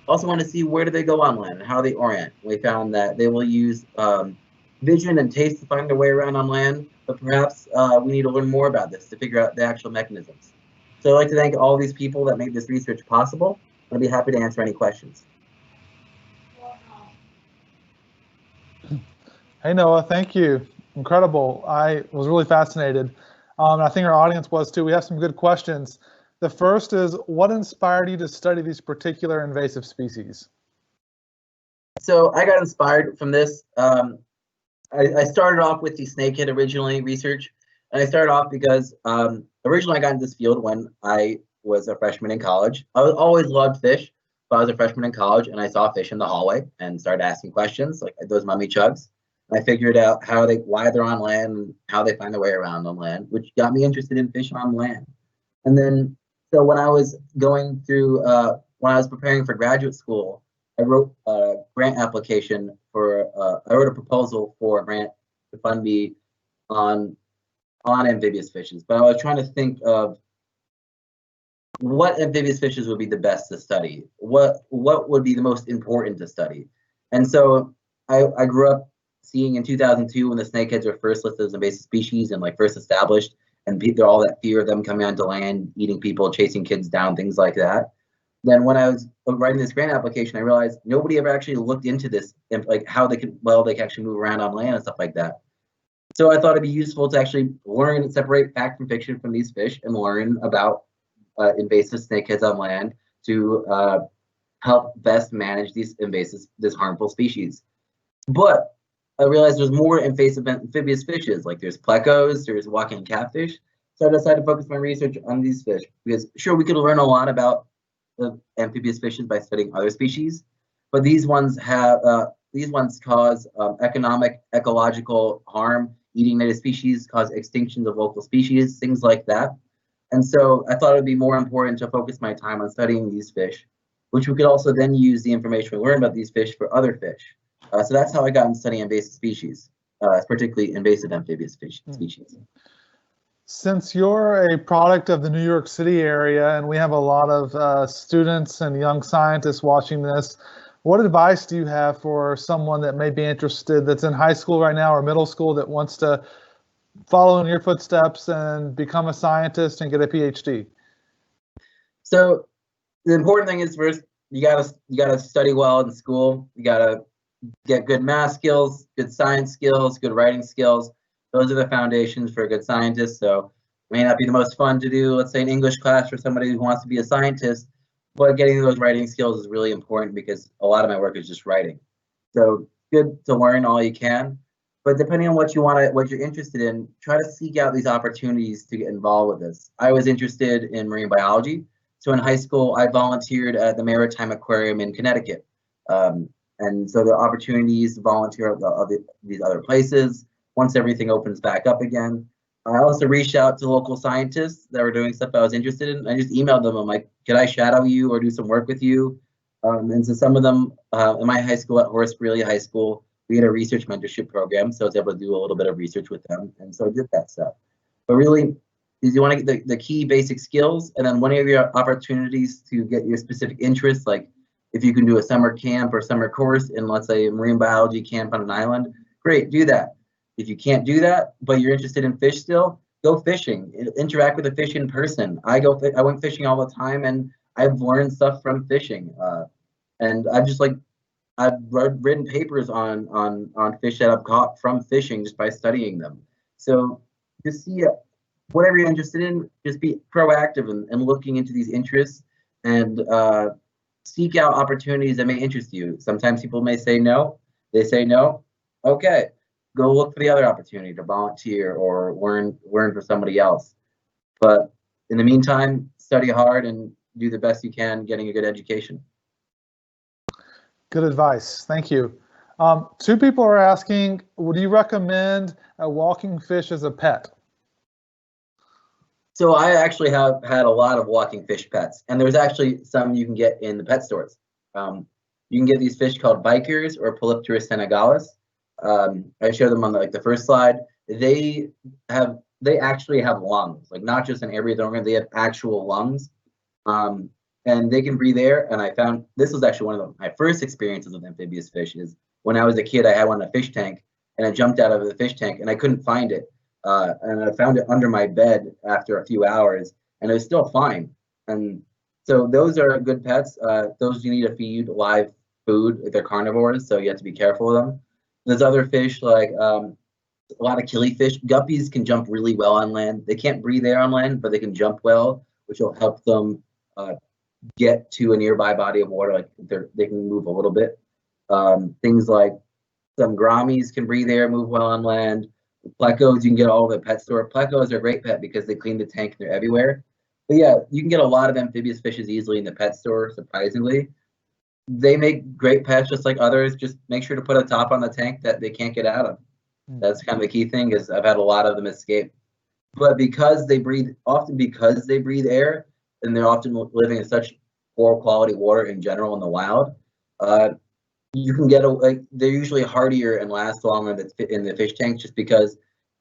Also want to see where do they go on land and how they orient. We found that they will use vision and taste to find their way around on land, but perhaps we need to learn more about this to figure out the actual mechanisms. So I'd like to thank all these people that made this research possible. I'll be happy to answer any questions. Hey, Noah, thank you. Incredible. I was really fascinated. I think our audience was too. We have some good questions. The first is, what inspired you to study these particular invasive species? So I got inspired from this. I started off with the snakehead originally research, and I started off because originally I got into this field when I was a freshman in college. I always loved fish, but I was a freshman in college and I saw fish in the hallway and started asking questions like those mummy chugs. I figured out why they're on land and how they find their way around on land, which got me interested in fish on land. And then, so when I was going through, when I was preparing for graduate school, I wrote a grant application I wrote a proposal for a grant to fund me on amphibious fishes. But I was trying to think of what amphibious fishes would be the best to study. What would be the most important to study? And so I grew up seeing in 2002 when the snakeheads were first listed as invasive species and like first established, and all that fear of them coming onto land, eating people, chasing kids down, things like that. Then when I was writing this grant application, I realized nobody ever actually looked into this, like how they can actually move around on land and stuff like that. So I thought it'd be useful to actually learn and separate fact from fiction from these fish and learn about invasive snakeheads on land to help best manage this harmful species. But I realized there's more invasive amphibious fishes, like there's plecos, there's walking catfish. So I decided to focus my research on these fish because sure, we could learn a lot about the amphibious fishes by studying other species, but these ones cause economic, ecological harm. Eating native species cause extinctions of local species, things like that. And so I thought it would be more important to focus my time on studying these fish, which we could also then use the information we learn about these fish for other fish. So that's how I got into studying invasive species, particularly invasive amphibious species. Since you're a product of the New York City area and we have a lot of students and young scientists watching this, what advice do you have for someone that may be interested, that's in high school right now or middle school, that wants to follow in your footsteps and become a scientist and get a PhD? So the important thing is first, you gotta study well in school. You gotta get good math skills, good science skills, good writing skills. Those are the foundations for a good scientist. So it may not be the most fun to do, let's say, an English class for somebody who wants to be a scientist, but getting those writing skills is really important because a lot of my work is just writing. So good to learn all you can, but depending on what you're interested in, try to seek out these opportunities to get involved with this. I was interested in marine biology. So in high school, I volunteered at the Maritime Aquarium in Connecticut. And so the opportunities to volunteer at these other places once everything opens back up again. I also reached out to local scientists that were doing stuff I was interested in. I just emailed them. I'm like, could I shadow you or do some work with you? And so some of them in my high school at Horace Greeley High School, we had a research mentorship program. So I was able to do a little bit of research with them. And so I did that stuff. But really, is you want to get the key basic skills, and then one of your opportunities to get your specific interests, like if you can do a summer camp or summer course in, let's say, a marine biology camp on an island, great, do that. If you can't do that, but you're interested in fish still, go fishing, interact with a fish in person. I went fishing all the time, and I've learned stuff from fishing. And I've written papers on fish that I've caught from fishing just by studying them. So just see whatever you're interested in, just be proactive and looking into these interests and seek out opportunities that may interest you. Sometimes people may say no. They say no. Okay, go look for the other opportunity to volunteer or learn for somebody else. But in the meantime, study hard and do the best you can getting a good education. Good advice. Thank you. 2 people are asking, would you recommend a walking fish as a pet? So I actually have had a lot of walking fish pets, and there's actually some you can get in the pet stores. You can get these fish called bikers or Polypterus senegalis. I showed them on the first slide. They actually have lungs, like not just an air breathing organ, they have actual lungs. And they can breathe air. And I found this was actually one of my first experiences with amphibious fish is when I was a kid, I had one in a fish tank and I jumped out of the fish tank and I couldn't find it. And I found it under my bed after a few hours and it was still fine. And so those are good pets. Those you need to feed live food. They're carnivores, so you have to be careful of them. There's other fish like a lot of killifish. Guppies can jump really well on land. They can't breathe air on land, but they can jump well, which will help them get to a nearby body of water. Like they can move a little bit. Things like some grammies can breathe air, move well on land. Plecos, you can get all of the pet store. Plecos are a great pet because they clean the tank and they're everywhere. But yeah, you can get a lot of amphibious fishes easily in the pet store, surprisingly. They make great pets just like others. Just make sure to put a top on the tank that they can't get out of. That's kind of the key thing is I've had a lot of them escape. But because they breathe air, and they're often living in such poor quality water in general in the wild, you can get they're usually hardier and last longer in the fish tank just because,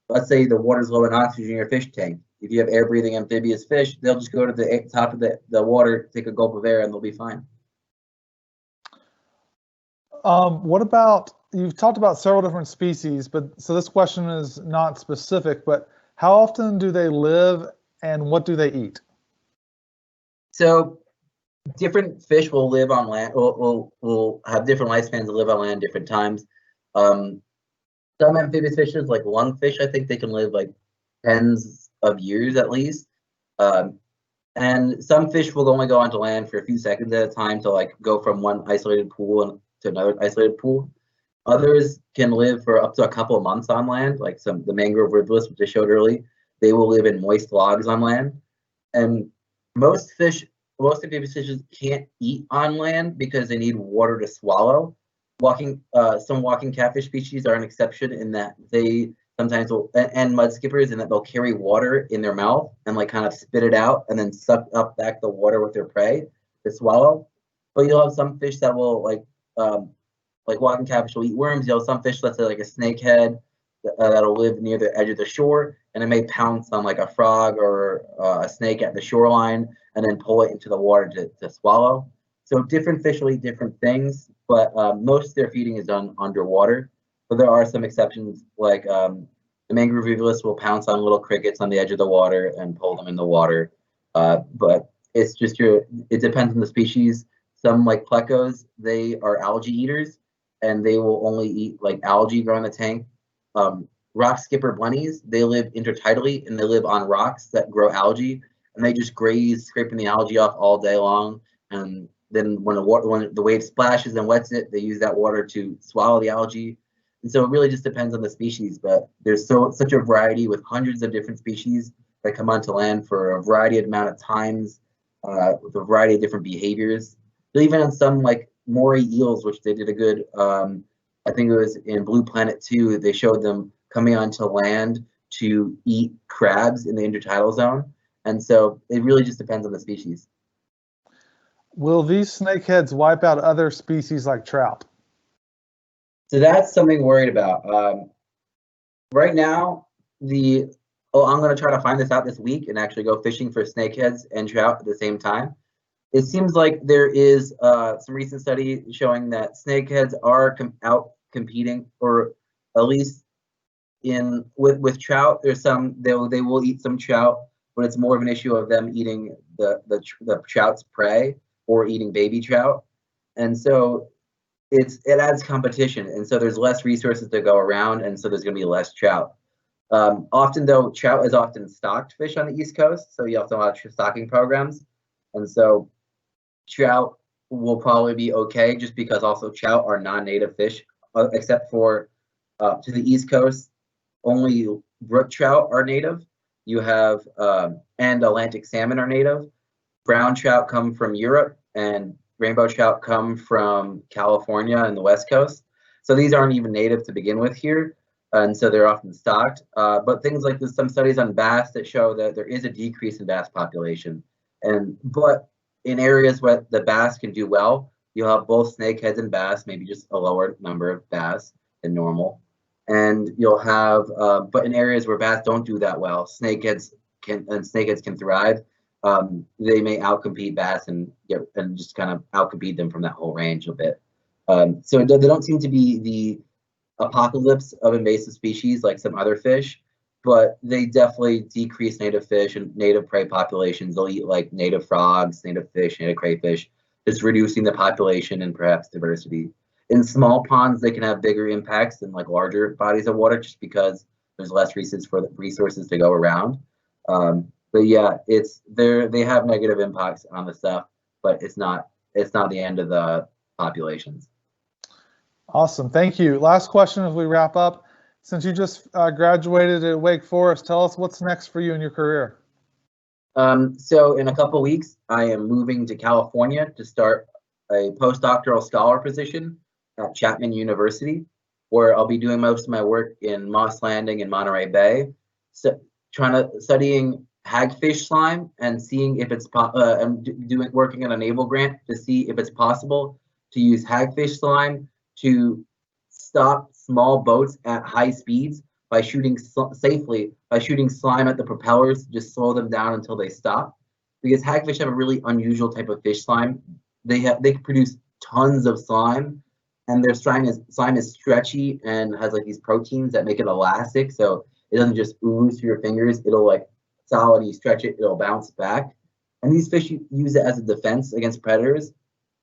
let's say the water's low in oxygen in your fish tank. If you have air breathing amphibious fish, they'll just go to the top of the water, take a gulp of air, and they'll be fine. What about, you've talked about several different species, but so this question is not specific, but how often do they live and what do they eat? So different fish will live on land, will have different lifespans and live on land different times. Some amphibious fishes, like lungfish, I think they can live like tens of years at least. And some fish will only go onto land for a few seconds at a time to like go from one isolated pool to another isolated pool. Others can live for up to a couple of months on land, like the mangrove rivulets, which I showed early. They will live in moist logs on land. And most amphibious fishes can't eat on land because they need water to swallow. Some walking catfish species are an exception in that they sometimes will, and mud skippers, in that they'll carry water in their mouth and like kind of spit it out and then suck up back the water with their prey to swallow. But you'll have some fish that will like walking catfish will eat worms. You'll have some fish, let's say like a snakehead, that'll live near the edge of the shore, and it may pounce on like a frog or a snake at the shoreline and then pull it into the water to swallow. So different fish will eat different things, but most of their feeding is done underwater. But there are some exceptions, like the mangrove rivulets will pounce on little crickets on the edge of the water and pull them in the water. But it's just it depends on the species. Some like plecos, they are algae eaters, and they will only eat like algae growing in the tank. Rock skipper blennies, they live intertidally and they live on rocks that grow algae, and they just graze, scraping the algae off all day long. And then when the wave splashes and wets it, they use that water to swallow the algae. And so it really just depends on the species, but there's such a variety with hundreds of different species that come onto land for a variety of amount of times, with a variety of different behaviors. So even on some like moray eels, which they did a good, I think it was in Blue Planet 2, they showed them coming onto land to eat crabs in the intertidal zone. And so it really just depends on the species. Will these snakeheads wipe out other species like trout? So that's something worried about. Right now, I'm going to try to find this out this week and actually go fishing for snakeheads and trout at the same time. It seems like there is some recent study showing that snakeheads are out competing, or at least with trout. There's some they will eat some trout, but it's more of an issue of them eating the trout's prey or eating baby trout, and so it adds competition, and so there's less resources to go around, and so there's going to be less trout. Often though, trout is often stocked fish on the East Coast, so you have to watch your stocking programs. And so trout will probably be okay, just because also trout are non-native fish, except for to the East Coast, only brook trout are native. You have, and Atlantic salmon are native. Brown trout come from Europe, and rainbow trout come from California and the West Coast. So these aren't even native to begin with here, and so they're often stocked. But things like this, some studies on bass that show that there is a decrease in bass population. But in areas where the bass can do well, you'll have both snakeheads and bass, maybe just a lower number of bass than normal. And you'll have, but in areas where bass don't do that well, snakeheads can thrive. They may outcompete bass and just kind of outcompete them from that whole range a bit. So they don't seem to be the apocalypse of invasive species like some other fish, but they definitely decrease native fish and native prey populations. They'll eat like native frogs, native fish, native crayfish, just reducing the population and perhaps diversity. In small ponds, they can have bigger impacts than like larger bodies of water, just because there's less resources to go around. But yeah, they have negative impacts on the stuff, but it's not the end of the populations. Awesome, thank you. Last question as we wrap up. Since you just graduated at Wake Forest, tell us what's next for you in your career. So in a couple weeks, I am moving to California to start a postdoctoral scholar position at Chapman University, where I'll be doing most of my work in Moss Landing and Monterey Bay, studying hagfish slime and seeing if it's working on a naval grant to see if it's possible to use hagfish slime to stop small boats at high speeds by shooting slime at the propellers, just slow them down until they stop. Because hagfish have a really unusual type of fish slime. They can produce tons of slime, and their slime is stretchy and has like these proteins that make it elastic, so it doesn't just ooze through your fingers. It'll like solid, you stretch it, it'll bounce back. And these fish use it as a defense against predators.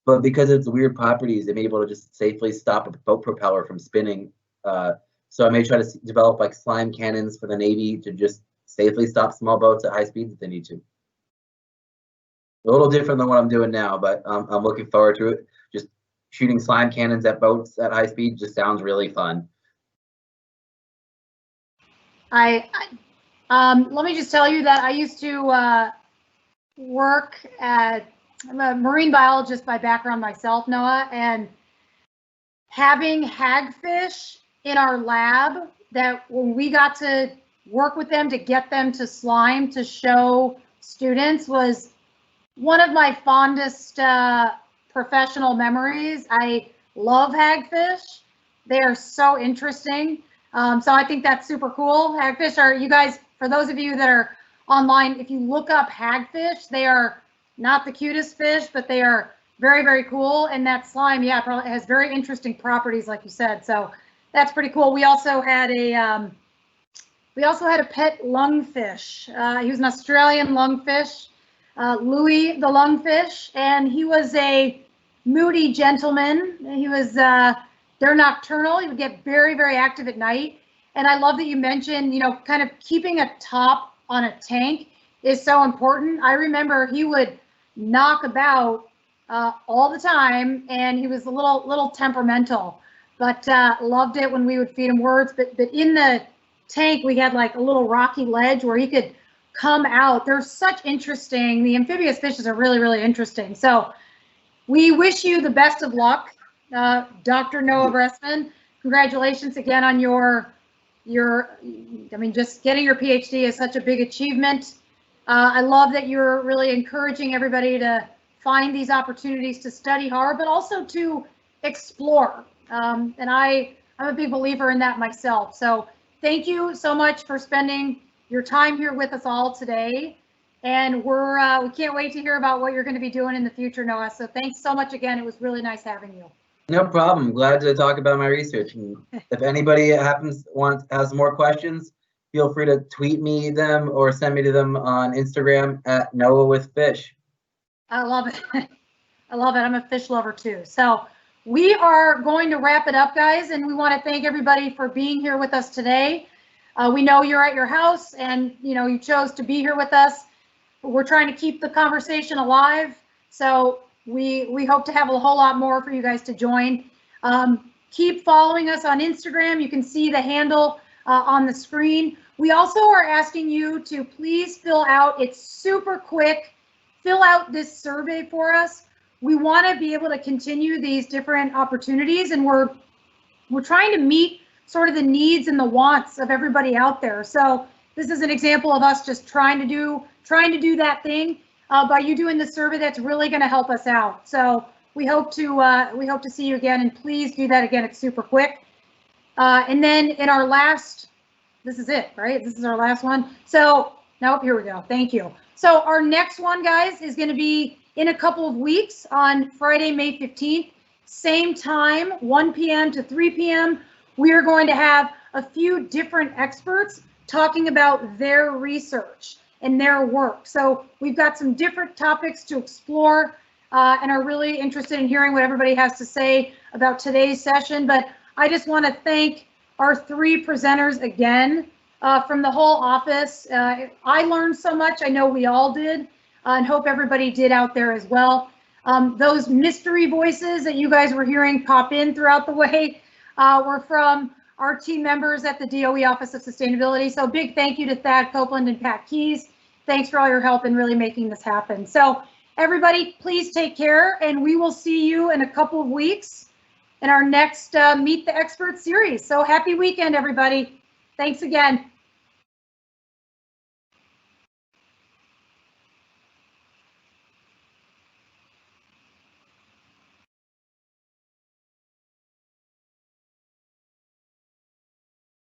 But because of its weird properties, they may be able to just safely stop a boat propeller from spinning. So I may try to develop like slime cannons for the Navy to just safely stop small boats at high speeds if they need to. A little different than what I'm doing now, but I'm looking forward to it. Just shooting slime cannons at boats at high speed just sounds really fun. Let me just tell you that I used to work I'm a marine biologist by background myself, Noah, and having hagfish in our lab, that when we got to work with them to get them to slime to show students, was one of my fondest professional memories. I love hagfish. They are so interesting. So I think that's super cool. Hagfish are, you guys, for those of you that are online, if you look up hagfish, they are not the cutest fish, but they are very, very cool. And that slime, yeah, probably has very interesting properties, like you said. So that's pretty cool. We also had a pet lungfish. He was an Australian lungfish, Louis the lungfish, and he was a moody gentleman. He was they're nocturnal. He would get very, very active at night. And I love that you mentioned, you know, kind of keeping a top on a tank is so important. I remember he would knock about all the time, and he was a little temperamental, but loved it when we would feed him words. But in the tank, we had like a little rocky ledge where he could come out. They're such interesting. The amphibious fishes are really, really interesting. So we wish you the best of luck, Dr. Noah Bressman. Congratulations again on your, I mean, just getting your PhD is such a big achievement. I love that you're really encouraging everybody to find these opportunities to study hard, but also to explore. And I'm a big believer in that myself. So thank you so much for spending your time here with us all today. And we can't wait to hear about what you're going to be doing in the future, Noah. So thanks so much again. It was really nice having you. No problem. Glad to talk about my research. And if anybody has more questions, feel free to tweet me them or send me to them on Instagram at Noah with Fish. I love it. I love it. I'm a fish lover too. So we are going to wrap it up, guys, and we want to thank everybody for being here with us today. We know you're at your house and you chose to be here with us. We're trying to keep the conversation alive. So we hope to have a whole lot more for you guys to join. Keep following us on Instagram. You can see the handle on the screen. We also are asking you to please fill out, it's super quick, fill out this survey for us. We want to be able to continue these different opportunities, and we're trying to meet sort of the needs and the wants of everybody out there. So this is an example of us just trying to do that thing. By you doing the survey, that's really going to help us out. So we hope to see you again, and please do that again. It's super quick. And then in our last, this is it, right? This is our last one. So now here we go. Thank you. So our next one, guys, is going to be in a couple of weeks on Friday, May 15th, same time, 1 p.m. to 3 p.m. We are going to have a few different experts talking about their research and their work. So we've got some different topics to explore and are really interested in hearing what everybody has to say about today's session. But I just want to thank our 3 presenters again from the whole office. I learned so much. I know we all did, and hope everybody did out there as well. Those mystery voices that you guys were hearing pop in throughout the way were from our team members at the DOE Office of Sustainability. So big thank you to Thad Copeland and Pat Keys. Thanks for all your help in really making this happen. So everybody, please take care, and we will see you in a couple of weeks in our next Meet the Experts series. So happy weekend, everybody. Thanks again.